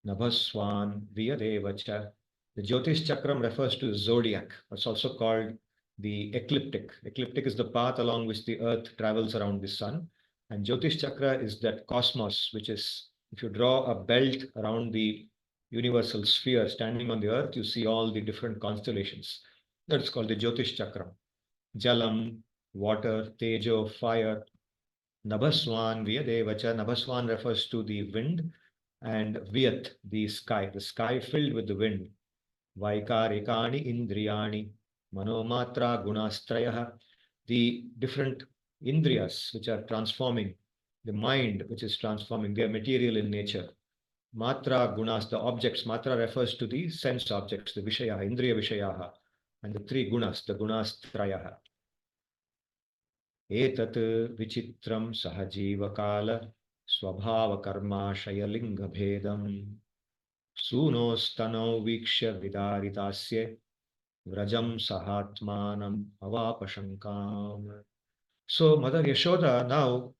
Nabhaswan Viyadevacha. The Jyotish Chakram refers to zodiac. It's also called the ecliptic. Ecliptic is the path along which the earth travels around the sun. And Jyotish Chakra is that cosmos, which is, if you draw a belt around the universal sphere standing on the earth, you see all the different constellations. That's called the Jyotish Chakra. Jalam, water, Tejo, fire, Nabhaswan, Vyadevacha. Nabhaswan refers to the wind, and Vyat, the sky filled with the wind. Vaikarikani Indriyani, Manomatra Gunastrayaha, the different Indriyas which are transforming, the mind which is transforming, they are material in nature. Matra Gunas, the objects, Matra refers to the sense objects, the Vishaya, Indriya Vishayaha, and the three Gunas, the Gunastrayaha. Etat vichitram sahajivakala swabhavakarmashaya bhedam sunostanau vikshya vidaritasye vrajam sahatmanam avapashankam. So Mother Yashoda now,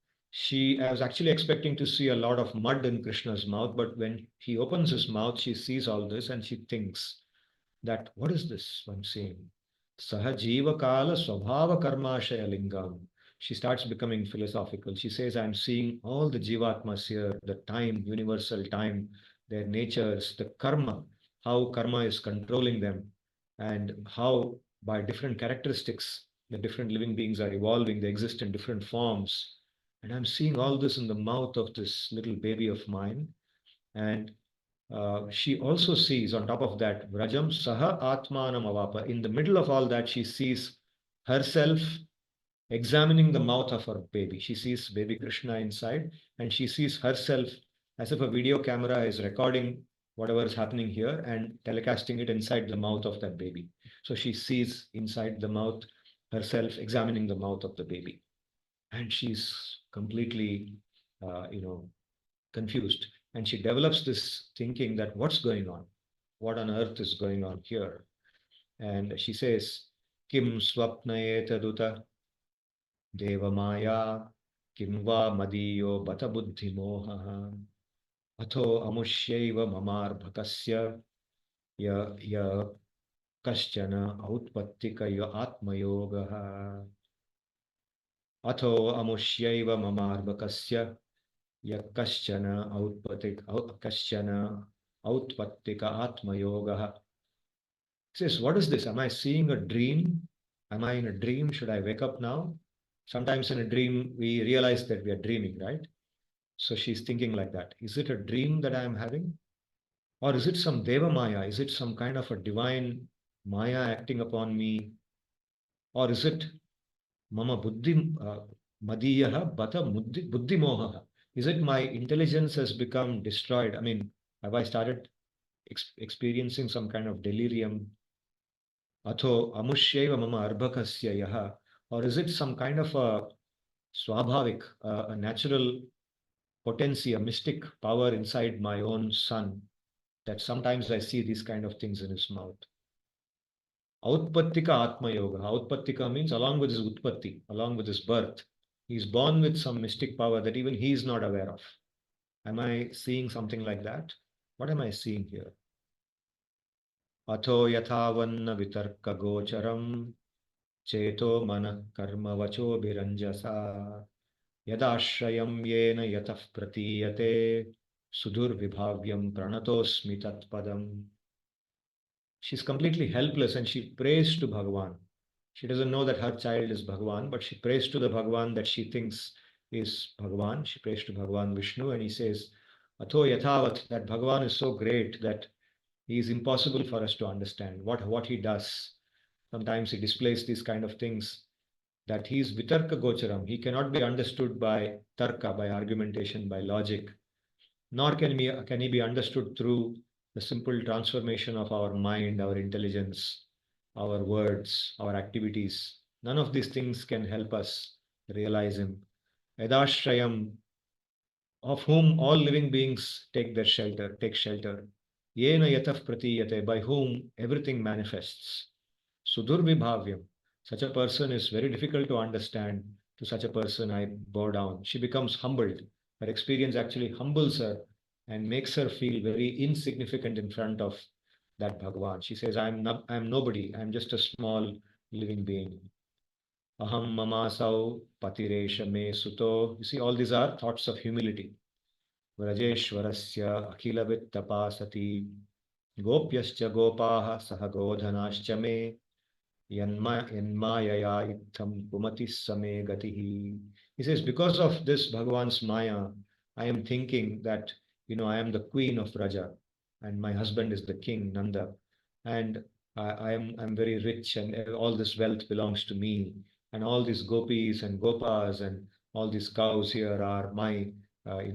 I was actually expecting to see a lot of mud in Krishna's mouth, but when he opens his mouth, she sees all this and she thinks that, what is this I'm seeing? Sahajiva kala swabhava karmashaya lingam. She starts becoming philosophical. She says, I'm seeing all the jivatmas here, the time, universal time, their natures, the karma, how karma is controlling them, and how by different characteristics, the different living beings are evolving, they exist in different forms. And I'm seeing all this in the mouth of this little baby of mine. And she also sees, on top of that, Vrajam Saha Atmanam Avapa. In the middle of all that, she sees herself examining the mouth of her baby. She sees baby Krishna inside, and she sees herself as if a video camera is recording whatever is happening here and telecasting it inside the mouth of that baby. So she sees inside the mouth herself examining the mouth of the baby. And she's completely, confused. And she develops this thinking that what's going on? What on earth is going on here? And she says, Kim swapnayetaduta devamaya kim va madiyo bata buddhi moha atho amushyaiva mamar bhakasya ya kaschana outpattika ya atmayogaha atho amushyaiva mamar bhakasya Yakashchana outpattika atma yoga. Says, what is this? Am I seeing a dream? Am I in a dream? Should I wake up now? Sometimes in a dream, we realize that we are dreaming, right? So she's thinking like that. Is it a dream that I am having? Or is it some Deva Maya? Is it some kind of a divine Maya acting upon me? Or is it Mama Buddhi Madiyaha Bata Buddhi Mohaha? Is it my intelligence has become destroyed? I mean, have I started experiencing some kind of delirium? Atho Amusheva Mama Arbhakasya Yaha? Or is it some kind of a swabhavik, a natural potency, a mystic power inside my own son that sometimes I see these kind of things in his mouth? Outpattika Atma Yoga. Outpattika means along with his utpatti, along with his birth, he's born with some mystic power that even he is not aware of. Am I seeing something like that? What am I seeing here? Atho yathavanna vitarka gocharam cheto mana karma vacho biranjasa yadashrayam yena yatah pratiyate sudur vibhavyam pranatosmi tatpadam. She's completely helpless and she prays to Bhagavan. She doesn't know that her child is Bhagavan, but she prays to the Bhagavan that she thinks is Bhagavan. She prays to Bhagavan Vishnu and he says, Atho Yathavat, that Bhagavan is so great that he is impossible for us to understand what he does. Sometimes he displays these kind of things that he is Vitarka Gocharam. He cannot be understood by Tarka, by argumentation, by logic, nor can he be understood through the simple transformation of our mind, our intelligence, our words, our activities. None of these things can help us realize him. Edashrayam, of whom all living beings take shelter. Yena yataf pratiyate, by whom everything manifests. Sudurvibhavyam, such a person is very difficult to understand. To such a person, I bow down. She becomes humbled. Her experience actually humbles her and makes her feel very insignificant in front of that Bhagavan. She says, I'm nobody. I'm just a small living being. Aham mamasau patiresha me suto. You see, all these are thoughts of humility. Vrajeshwarasya akhilavittapasati gopyascha gopaha sahagodhanascha me Yanmayaya itham pumati same gatihi. He says, because of this Bhagavan's Maya, I am thinking that, I am the queen of Raja and my husband is the king, Nanda. And I'm very rich and all this wealth belongs to me. And all these gopis and gopas and all these cows here are my,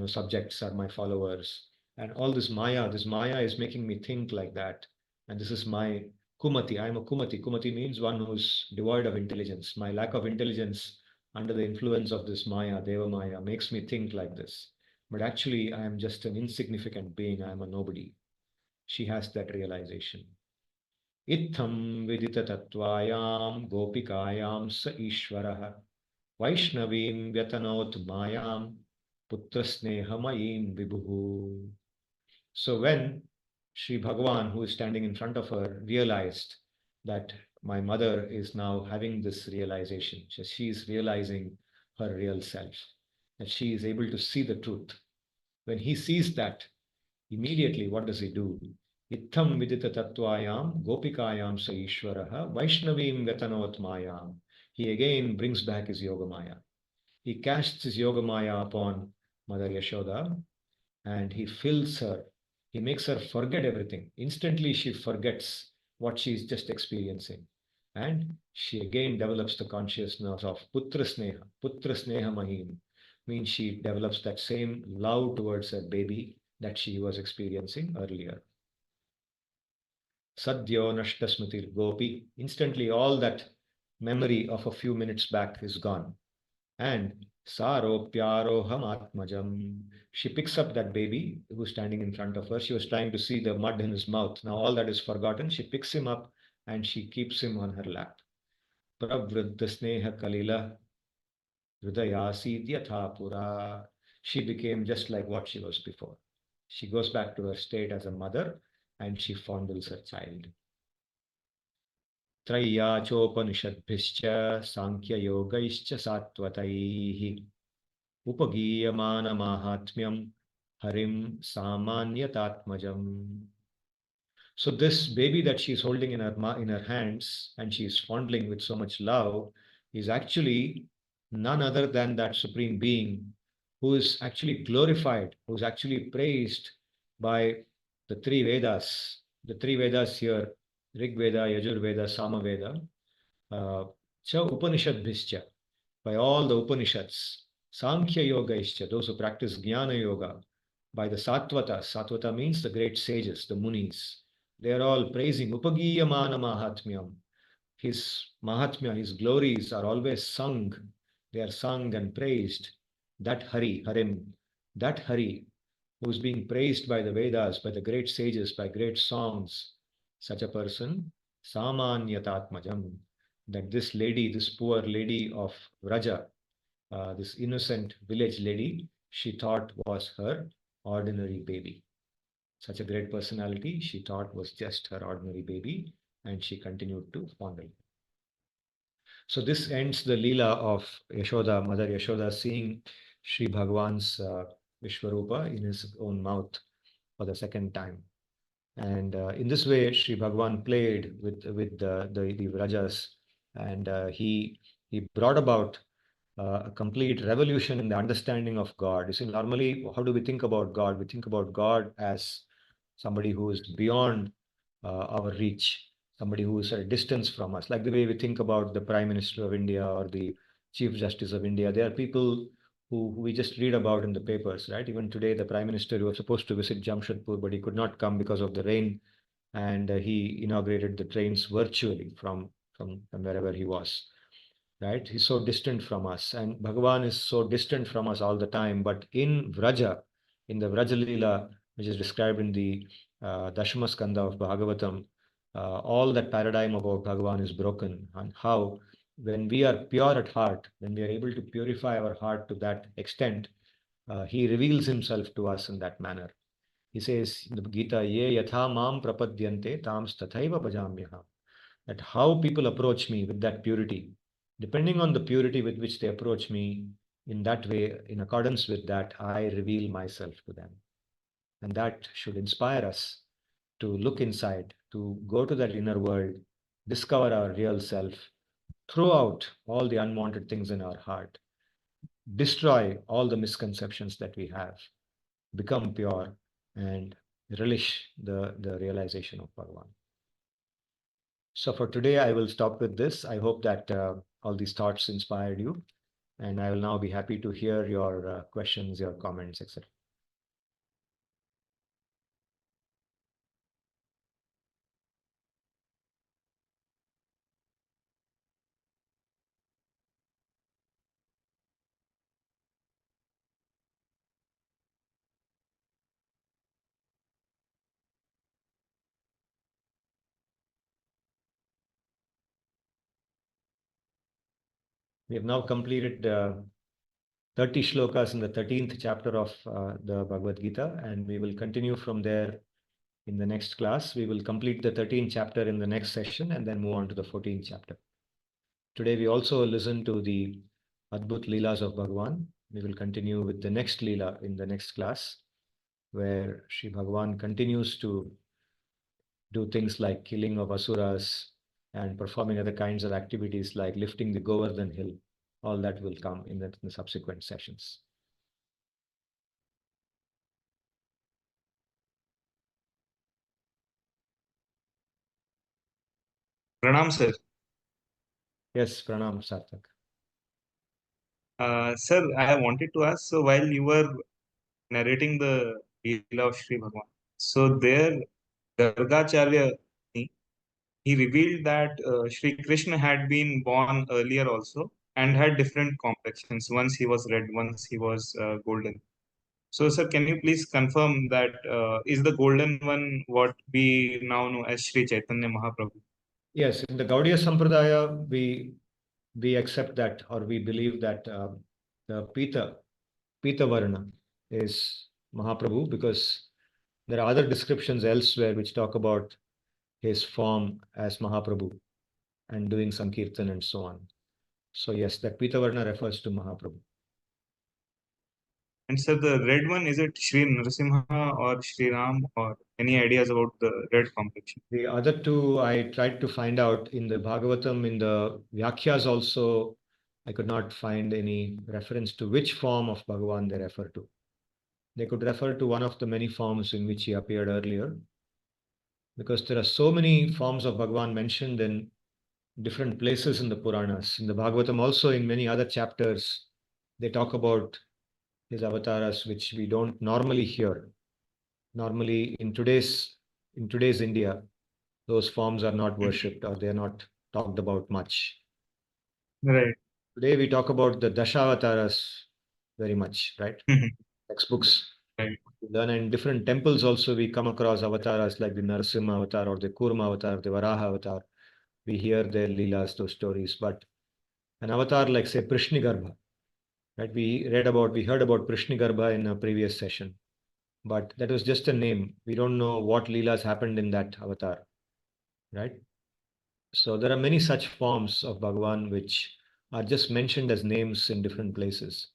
subjects, are my followers. And all this Maya is making me think like that. And this is my Kumati. I am a Kumati. Kumati means one who's devoid of intelligence. My lack of intelligence under the influence of this Maya, Deva Maya, makes me think like this. But actually, I am just an insignificant being. I am a nobody. She has that realization. Itham vidita tattvayam gopikayam sa ishvaraha Vaishnavim vyatanot mayam putrasnehamayim vibhuhu. So when Sri Bhagavan, who is standing in front of her, realized that my mother is now having this realization, so she is realizing her real self, that she is able to see the truth. When he sees that, immediately what does he do? Itham vidita tattvayam gopikayam sa ishvaraha vaishnavim gatanot mayam. He again brings back his yoga maya. He casts his yoga maya upon Mother Yashoda and he fills her. He makes her forget everything. Instantly, she forgets what she is just experiencing. And she again develops the consciousness of Putra Sneha. Putra Sneha Mahim means she develops that same love towards her baby that she was experiencing earlier. Sadhyo Nashta Smritir Gopi. Instantly, all that memory of a few minutes back is gone. And Saropyaroham Atmajam. She picks up that baby who's standing in front of her. She was trying to see the mud in his mouth. Now all that is forgotten. She picks him up and she keeps him on her lap. Pravriddha Sneha Kalila Hridayasid Yathapura. She became just like what she was before. She goes back to her state as a mother and she fondles her child. Trayyachopanishadbhischa Sankhya Yogaischa Sattvataihi Upagiyamana Mahatmyam Harim Samanyatatmajam. So this baby that she's holding in her hands and she's fondling with so much love is actually none other than that supreme being who is actually glorified, who is actually praised by the three Vedas. The three Vedas here, Rig Veda, Yajur Veda, Sama Veda, Cha Upanishad Bhischa, by all the Upanishads, Sankhya Yoga Ischa, those who practice Jnana Yoga, by the Sattvatas. Sattvata means the great sages, the Munis. They are all praising Upagiyamana Mahatmyam. His Mahatmya, his glories are always sung. They are sung and praised. That Hari, Harim, that Hari, who is being praised by the Vedas, by the great sages, by great songs, such a person, Samanyatatmajam, that this lady, this poor lady of Vraja, this innocent village lady, she thought was her ordinary baby. Such a great personality, she thought was just her ordinary baby, and she continued to fondle. So this ends the Leela of Yashoda, Mother Yashoda, seeing Sri Bhagavan's Vishwarupa in his own mouth for the second time. And in this way, Sri Bhagavan played with the Vrajas, and he brought about a complete revolution in the understanding of God. You see, normally, how do we think about God? We think about God as somebody who is beyond our reach, somebody who is at a distance from us, like the way we think about the Prime Minister of India or the Chief Justice of India. They are people who we just read about in the papers, right? Even today, the Prime Minister was supposed to visit Jamshedpur, but he could not come because of the rain, and he inaugurated the trains virtually from wherever he was, right? He's so distant from us, and Bhagavan is so distant from us all the time. But in Vraja, in the Vraja Leela, which is described in the Dashama skandha of Bhagavatam, all that paradigm about Bhagavan is broken, and how when we are pure at heart, when we are able to purify our heart to that extent, he reveals himself to us in that manner. He says in the Gita, Ye yatha mam prapadyante tams tathaiva bhajamyaham, that how people approach me with that purity, depending on the purity with which they approach me, in that way, in accordance with that, I reveal myself to them. And that should inspire us to look inside, to go to that inner world, discover our real self, throw out all the unwanted things in our heart, destroy all the misconceptions that we have, become pure, and relish the realization of Bhagavan. So for today, I will stop with this. I hope that all these thoughts inspired you, and I will now be happy to hear your questions, your comments, etc. We have now completed 30 shlokas in the 13th chapter of the Bhagavad-Gita, and we will continue from there in the next class. We will complete the 13th chapter in the next session and then move on to the 14th chapter. Today we also listen to the Adbhut Leelas of Bhagavan. We will continue with the next Leela in the next class, where Sri Bhagavan continues to do things like killing of asuras and performing other kinds of activities like lifting the Govardhan hill. All that will come in the subsequent sessions. Pranam, sir. Yes, Pranam Sarthak. Sir, I wanted to ask, so while you were narrating the Leela of Sri Bhagavan, so there, Gargacharya, he revealed that Sri Krishna had been born earlier also and had different complexions. Once he was red, once he was golden. So, sir, can you please confirm that is the golden one what we now know as Sri Chaitanya Mahaprabhu? Yes, in the Gaudiya Sampradaya, we accept that, or we believe that the Pita Varna is Mahaprabhu, because there are other descriptions elsewhere which talk about his form as Mahaprabhu and doing Sankirtan and so on. So yes, that Pita Varna refers to Mahaprabhu. And sir, the red one, is it Sri Narasimha or Sri Ram, or any ideas about the red complexion? The other two, I tried to find out in the Bhagavatam, in the Vyakhyas also, I could not find any reference to which form of Bhagavan they refer to. They could refer to one of the many forms in which he appeared earlier, because there are so many forms of Bhagavan mentioned in different places in the Puranas. In the Bhagavatam also, in many other chapters, they talk about his avatars, which we don't normally hear. Normally, in today's India, those forms are not worshipped or they are not talked about much. Right. Today we talk about the Dashavataras very much, right? Textbooks. Right. We learn in different temples also we come across avatars like the Narasimha avatar or the Kurma avatar, the Varaha avatar. We hear their leelas, those stories. But an avatar like say Prishnigarbha, right? We heard about Prishnigarbha in a previous session. But that was just a name. We don't know what leelas happened in that avatar, right? So there are many such forms of Bhagavan which are just mentioned as names in different places.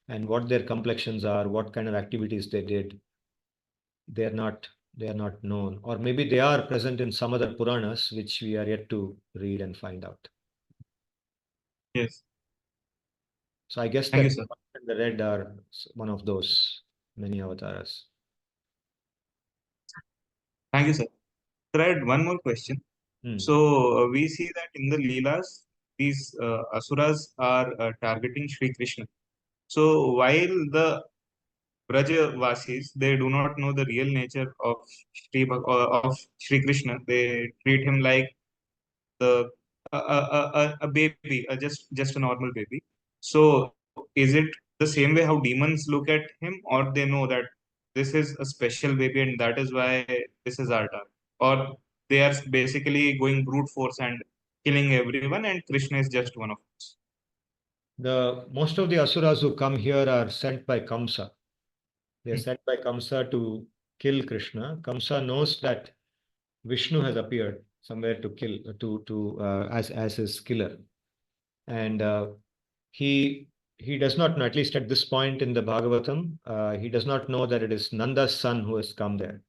And what their complexions are, what kind of activities they did, they are not known. Or maybe they are present in some other Puranas which we are yet to read and find out. Yes. So I guess Thank you, that sir. the red are one of those many avatars. Thank you, sir. Sir, I had one more question. So we see that in the Leelas, these asuras are targeting Sri Krishna. So while the Braja Vasis, they do not know the real nature of of Sri Krishna. They treat him like the a baby, just a normal baby. So is it the same way how demons look at him, or they know that this is a special baby and that is why this is our target, or they are basically going brute force and killing everyone, and Krishna is just one of us? Most of the asuras who come here are sent by Kamsa. They are sent by Kamsa to kill Krishna. Kamsa knows that Vishnu has appeared somewhere to kill as his killer, and he does not know, at least at this point in the Bhagavatam, he does not know that it is Nanda's son who has come there.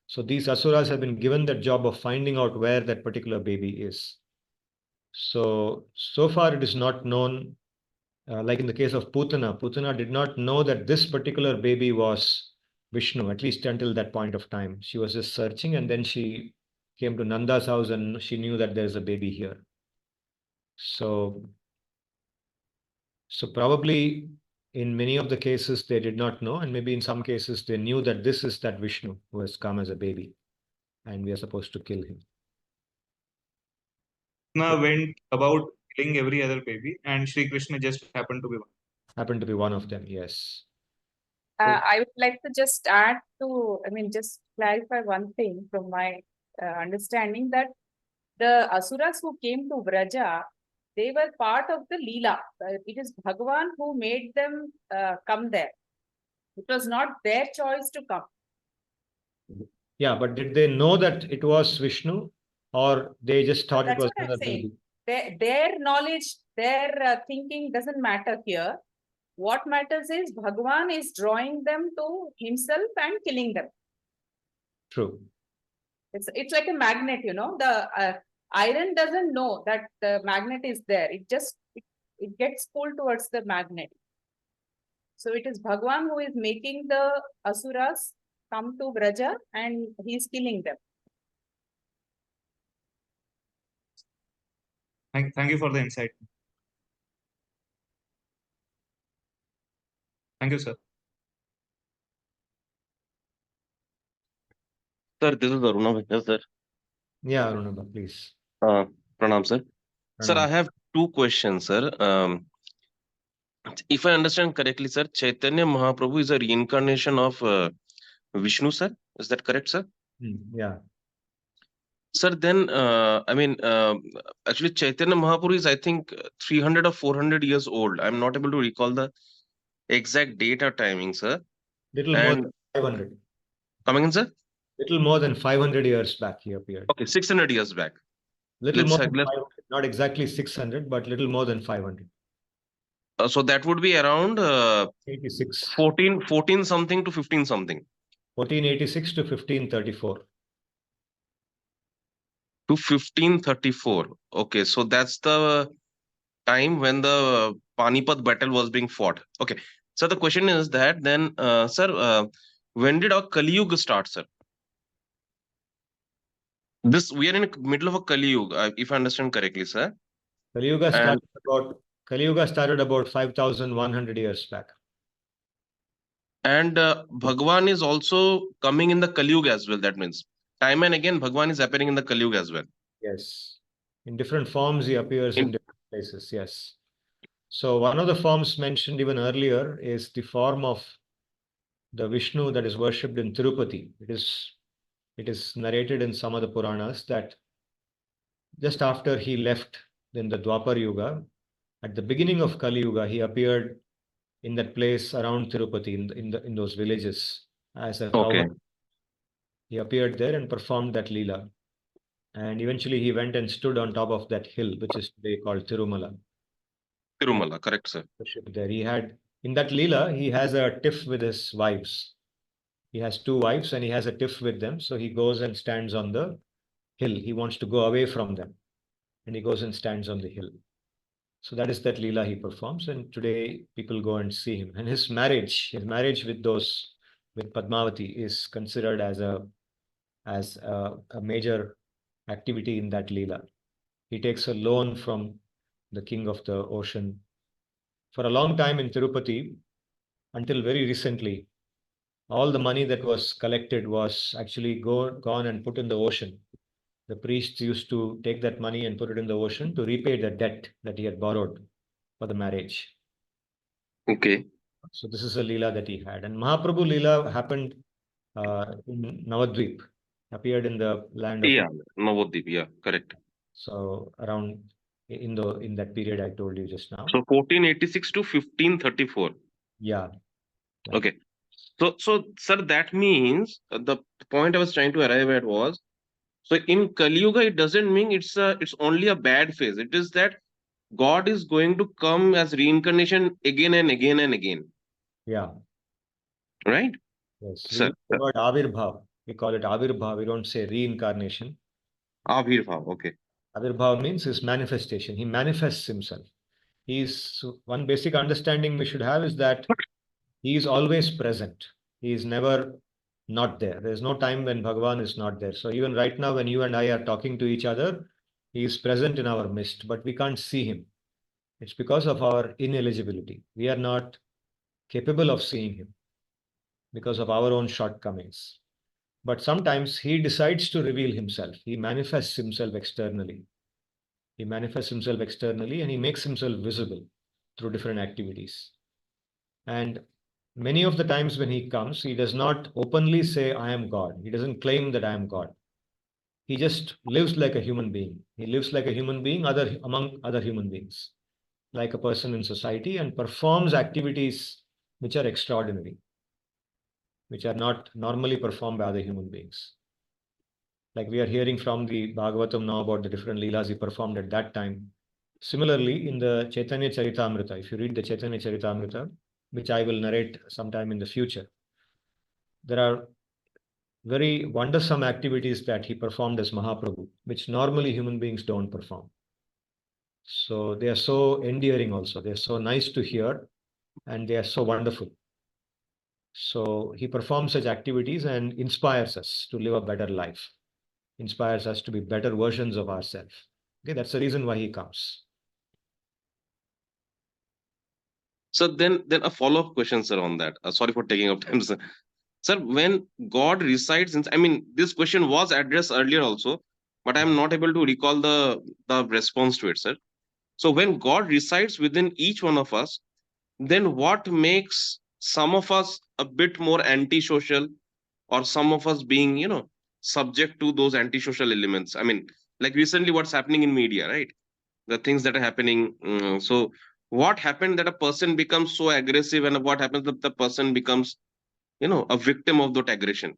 So these asuras have been given the job of finding out where that particular baby is. So far it is not known. Like in the case of Putana did not know that this particular baby was Vishnu, at least until that point of time. She was just searching, and then she came to Nanda's house and she knew that there's a baby here. So probably in many of the cases they did not know, and maybe in some cases they knew that this is that Vishnu who has come as a baby, and we are supposed to kill him. Krishna went about killing every other baby, and Sri Krishna just happened to be one. Happened to be one of them, yes. I would like to just add to, just clarify one thing from my understanding, that the asuras who came to Vraja, they were part of the Leela. It is Bhagavan who made them come there. It was not their choice to come. Yeah, but did they know that it was Vishnu, or they just thought it was another baby? Their knowledge, their thinking doesn't matter here. What matters is Bhagavan is drawing them to himself and killing them. True. It's like a magnet, the iron doesn't know that the magnet is there. It gets pulled towards the magnet. So it is Bhagavan who is making the asuras come to Vraja and he is killing them. Thank you for the insight. Thank you, sir. Sir, this is Aruna Bhaiya, sir. Yeah, Aruna, please. Pranam, sir. Pranam. Sir, I have two questions, sir. If I understand correctly, sir, Chaitanya Mahaprabhu is a reincarnation of Vishnu, sir. Is that correct, sir? Yeah. Sir, then, actually, Chaitanya Mahaprabhu is, I think, 300 or 400 years old. I'm not able to recall the exact date or timing, sir. Little more than 500. Coming in, sir? Little more than 500 years back he appeared. Okay, 600 years back. Little more than 500, not exactly 600, but little more than 500. So that would be around 86. 14 something to 15 something. 1486 to 1534. To 1534. Okay, so that's the time when the Panipat battle was being fought. Okay, so the question is that then, sir, when did our Kali Yuga start, sir? This we are in the middle of a Kali Yuga, if I understand correctly, sir. Kali Yuga And started about 5,100 years back. and Bhagwan is also coming in the Kali Yuga as well. That means time and again Bhagwan is appearing in the Kali Yuga as well. Yes. In different forms, he appears in In, different places. Yes. So one of the forms mentioned even earlier is the form of the Vishnu that is worshipped in Tirupati. It is narrated in some of the Puranas that just after he left in the Dwapar Yuga, at the beginning of Kali Yuga, he appeared in that place around Tirupati, in those villages as a okay, cowherd. He appeared there and performed that Leela. And eventually he went and stood on top of that hill, which is today called Tirumala. Tirumala, correct, sir. There he had, in that Leela, he has a tiff with his wives. He has two wives and he has a tiff with them. So he goes and stands on the hill. He wants to go away from them. And he goes and stands on the hill. So that is that Leela he performs. And today people go and see him. And his marriage with Padmavati is considered as a major activity in that Leela. He takes a loan from the king of the ocean. For a long time in Tirupati, until very recently, all the money that was collected was actually gone and put in the ocean. The priests used to take that money and put it in the ocean to repay the debt that he had borrowed for the marriage. Okay. So this is a Leela that he had. And Mahaprabhu Leela happened in Navadvip, appeared in the land of... Yeah, Navadvip, yeah, correct. So around in that period I told you just now. So 1486 to 1534. Yeah. Okay. So sir, that means the point I was trying to arrive at was, so in Kali Yuga, it doesn't mean it's only a bad phase. It is that God is going to come as reincarnation again and again and again. Yeah. Right? Yes. We Sir. use the word Avirbhav. We call it Avirbhav. We don't say reincarnation. Avirbhav, okay. Avirbhav means his manifestation. He manifests himself. One basic understanding we should have is that he is always present. He is never not there. There is no time when Bhagavan is not there. So even right now, when you and I are talking to each other, he is present in our midst, but we can't see him. It's because of our ineligibility. We are not capable of seeing him because of our own shortcomings. But sometimes he decides to reveal himself. He manifests himself externally. He manifests himself externally and he makes himself visible through different activities. And many of the times when he comes, he does not openly say, I am God. He doesn't claim that I am God. He just lives like a human being. He lives like a human being among other human beings, like a person in society, and performs activities which are extraordinary, which are not normally performed by other human beings. Like we are hearing from the Bhagavatam now about the different leelas he performed at that time. Similarly, in the Chaitanya Charitamrita, if you read the Chaitanya Charitamrita, which I will narrate sometime in the future, there are very wondersome activities that he performed as Mahaprabhu, which normally human beings don't perform. So they are so endearing also. They are so nice to hear and they are so wonderful. So he performs such activities and inspires us to live a better life, inspires us to be better versions of ourselves. Okay, that's the reason why he comes. So then a follow-up question, sir, on that. Sorry for taking up time, sir. Sir, when God resides in, I mean, this question was addressed earlier also, but I'm not able to recall the response to it, sir. So when God resides within each one of us, then what makes some of us a bit more antisocial, or some of us being, subject to those antisocial elements? I mean, like recently what's happening in media, right? The things that are happening. So what happened that a person becomes so aggressive, and what happens that the person becomes, a victim of that aggression,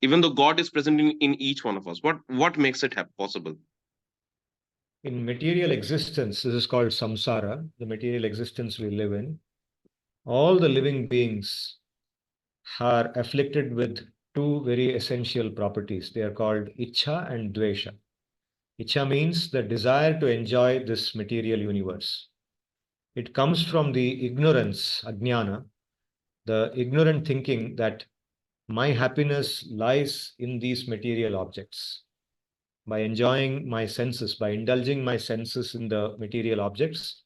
even though God is present in each one of us? What makes it possible? in material existence, this is called samsara, the material existence we live in, all the living beings are afflicted with two very essential properties. They are called ichha and dvesha. Ichha means the desire to enjoy this material universe. It comes from the ignorance, ajnana, the ignorant thinking that my happiness lies in these material objects. By enjoying my senses, by indulging my senses in the material objects,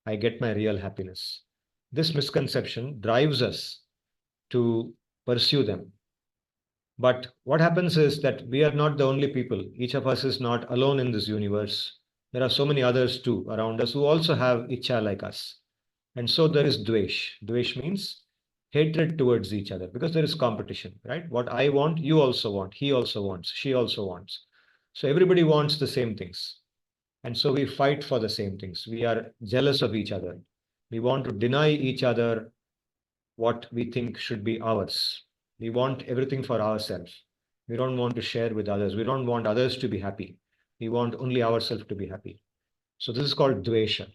I get my real happiness. This misconception drives us to pursue them. But what happens is that we are not the only people. Each of us is not alone in this universe. There are so many others too around us who also have ichha like us. And so there is dvesh. Dvesh means hatred towards each other because there is competition, right? What I want, you also want. He also wants. She also wants. So everybody wants the same things. And so we fight for the same things. We are jealous of each other. We want to deny each other what we think should be ours. We want everything for ourselves. We don't want to share with others. We don't want others to be happy. We want only ourselves to be happy. So this is called dvesha.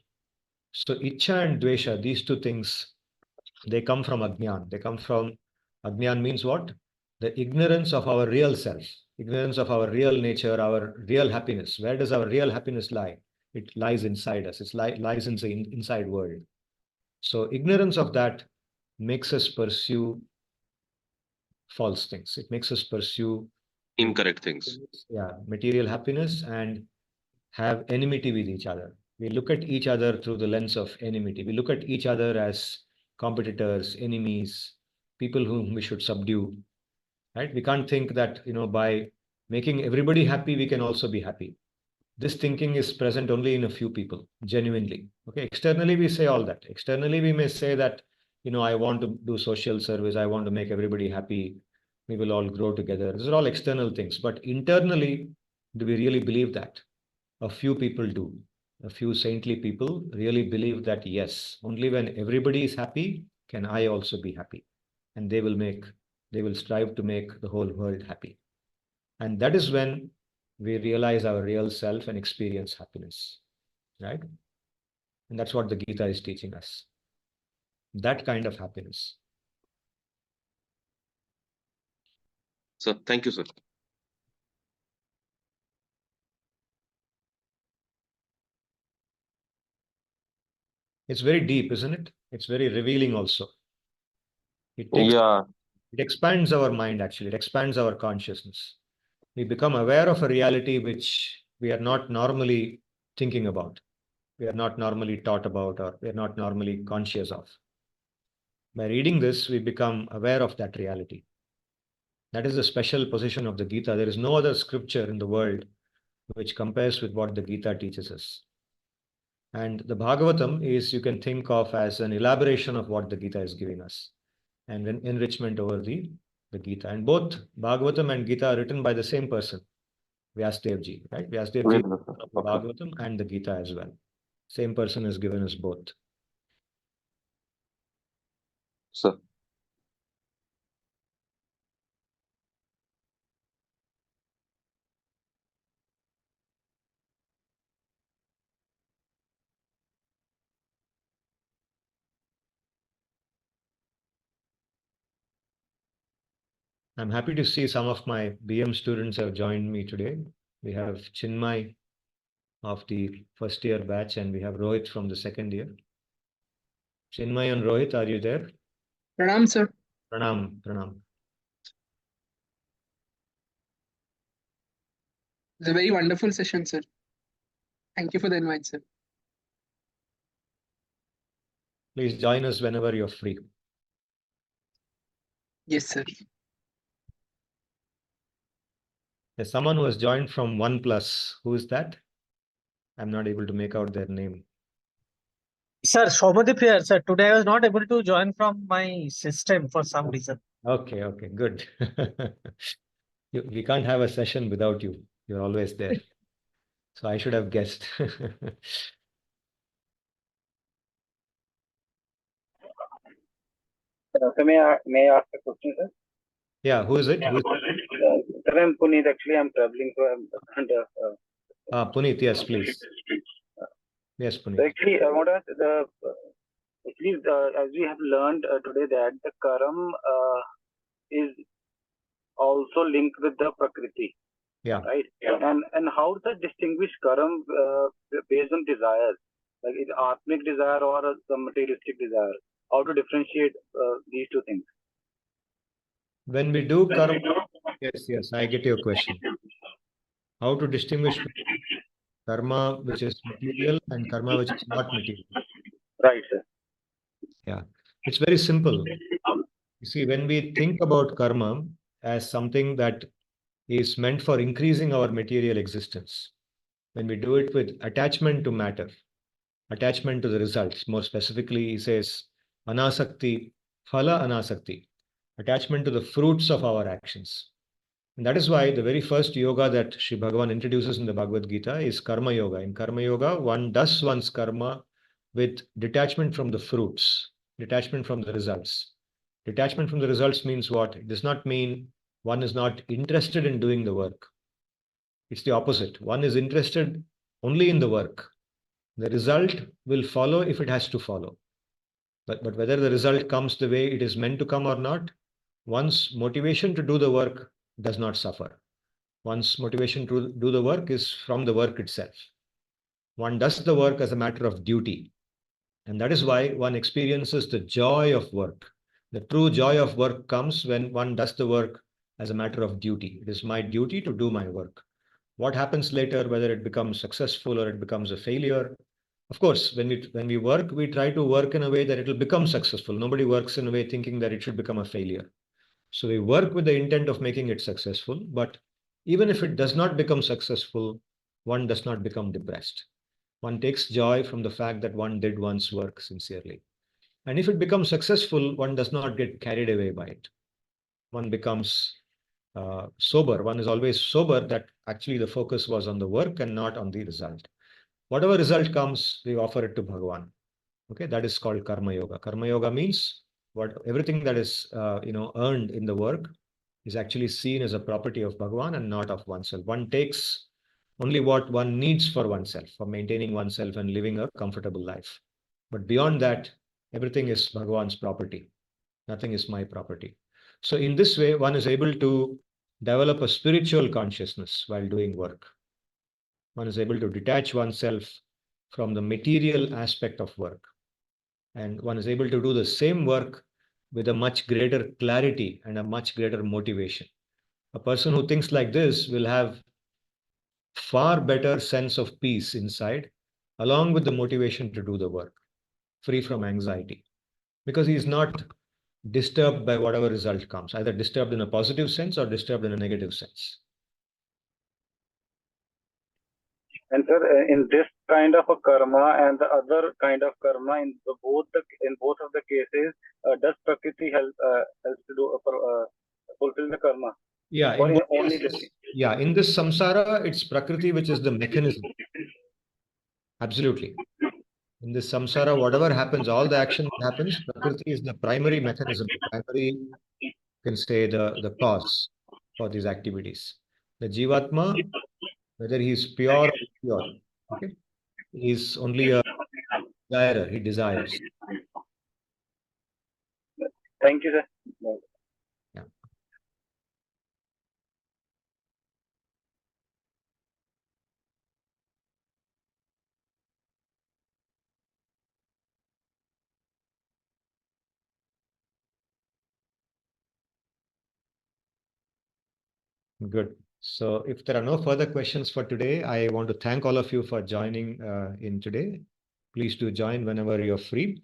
So ichha and dvesha, these two things, they come from ajnan. They come from ajnan means what? The ignorance of our real self, ignorance of our real nature, our real happiness. Where does our real happiness lie? It lies inside us. It lies in the inside world. So ignorance of that makes us pursue false things. It makes us pursue Incorrect things. material happiness and have enmity with each other. We look at each other through the lens of enmity. We look at each other as competitors, enemies, people whom we should subdue. Right? We can't think that by making everybody happy, we can also be happy. This thinking is present only in a few people, genuinely. Okay, externally we say all that. Externally we may say that I want to do social service. I want to make everybody happy. We will all grow together. These are all external things. But internally, do we really believe that? A few people do. A few saintly people really believe that yes, only when everybody is happy can I also be happy. And they will strive to make the whole world happy. And that is when we realize our real self and experience happiness, right? And that's what the Gita is teaching us. That kind of happiness. So thank you, sir. It's very deep, isn't it? It's very revealing also. It expands our mind, actually. It expands our consciousness. We become aware of a reality which we are not normally thinking about. We are not normally taught about, or we are not normally conscious of. By reading this, we become aware of that reality. That is the special position of the Gita. There is no other scripture in the world which compares with what the Gita teaches us. And the Bhagavatam is, you can think of as an elaboration of what the Gita is giving us and an enrichment over the Gita. And both Bhagavatam and Gita are written by the same person, Vyasdev ji, right? Vyasdev ji, the Bhagavatam and the Gita as well. Same person has given us both. Sir. I'm happy to see some of my BM students have joined me today. We have Chinmay of the first year batch and we have Rohit from the second year. Chinmay and Rohit, are you there? Pranam, sir. Pranam, pranam. It's a very wonderful session, sir. Thank you for the invite, sir. Please join us whenever you're free. Yes, sir. There's someone who has joined from OnePlus. Who is that? I'm not able to make out their name. Sir, Shobhadip here, sir. Today I was not able to join from my system for some reason. Okay, okay, good. We can't have a session without you. You're always there. So I should have guessed. May I ask a question, sir? Yeah, who is it? Sir, I'm Puneet. Actually, I'm traveling, so I'm Puneet, yes, please. Yes, So Puneet. actually, I want to ask actually, as we have learned today that the karam is also linked with the prakriti, Yeah. right? And how to distinguish karam based on desires, like is atmic desire or the materialistic desire? How to differentiate these two things? When we do karma, yes, I get your question. How to distinguish karma which is material and karma which is not material? Right, sir. Yeah, it's very simple. You see, when we think about karma as something that is meant for increasing our material existence, when we do it with attachment to matter, attachment to the results, more specifically, he says, anasakti, phala anasakti, attachment to the fruits of our actions. And that is why the very first yoga that Sri Bhagavan introduces in the Bhagavad-Gita is karma yoga. In karma yoga, one does one's karma with detachment from the fruits, detachment from the results. Detachment from the results means what? It does not mean one is not interested in doing the work. It's the opposite. One is interested only in the work. The result will follow if it has to follow. But whether the result comes the way it is meant to come or not, one's motivation to do the work does not suffer. One's motivation to do the work is from the work itself. One does the work as a matter of duty. And that is why one experiences the joy of work. The true joy of work comes when one does the work as a matter of duty. It is my duty to do my work. What happens later, whether it becomes successful or it becomes a failure, of course, when we work, we try to work in a way that it will become successful. Nobody works in a way thinking that it should become a failure. So we work with the intent of making it successful, but even if it does not become successful, one does not become depressed. One takes joy from the fact that one did one's work sincerely. And if it becomes successful, one does not get carried away by it. One becomes sober. One is always sober that actually the focus was on the work and not on the result. Whatever result comes, we offer it to Bhagavan. Okay, that is called karma yoga. Karma yoga means everything that is earned in the work is actually seen as a property of Bhagavan and not of oneself. One takes only what one needs for oneself, for maintaining oneself and living a comfortable life. But beyond that, everything is Bhagavan's property. Nothing is my property. So in this way, one is able to develop a spiritual consciousness while doing work. One is able to detach oneself from the material aspect of work. And one is able to do the same work with a much greater clarity and a much greater motivation. A person who thinks like this will have far better sense of peace inside, along with the motivation to do the work, free from anxiety, because he is not disturbed by whatever result comes, either disturbed in a positive sense or disturbed in a negative sense. And sir, in this kind of a karma and the other kind of karma, in both of the cases, does Prakriti help to do fulfill the karma? Yeah, Or in only in this samsara, it's Prakriti which is the mechanism. Absolutely. In this samsara, whatever happens, all the action that happens, Prakriti is the primary mechanism, the primary, you can say, the cause for these activities. The Jivatma, whether he is pure or impure, okay, he is only a desirer, he desires. Thank you, sir. Yeah. Good. So if there are no further questions for today, I want to thank all of you for joining in today. Please do join whenever you're free.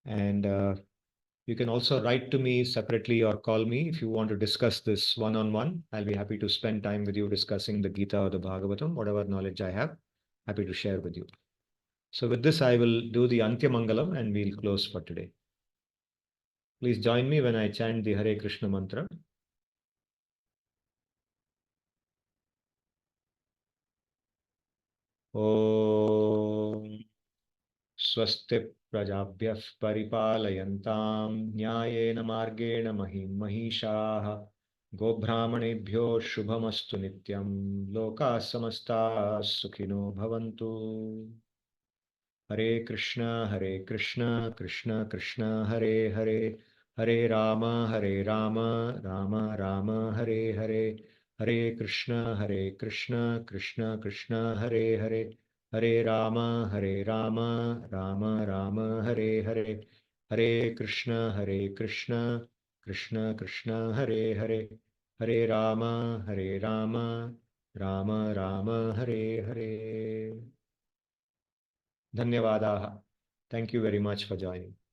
And you can also write to me separately or call me if you want to discuss this one-on-one. I'll be happy to spend time with you discussing the Gita or the Bhagavatam, whatever knowledge I have, happy to share with you. So with this, I will do the Antya Mangalam and we'll close for today. Please join me when I chant the Hare Krishna mantra. Om Swasti Prajabhyah Paripalayantam Nyayena Margena Mahim Mahishaha गोब्राह्मणेभ्यो शुभमस्तु नित्यं लोकाः समस्ताः सुखिनो भवन्तु। हरे कृष्ण कृष्ण कृष्ण हरे हरे, हरे राम राम राम हरे हरे, हरे कृष्ण कृष्ण कृष्ण हरे हरे, हरे राम राम राम हरे हरे, हरे कृष्ण कृष्ण कृष्ण हरे हरे, हरे राम राम राम हरे हरे। धन्यवादाः. Thank you very much for joining.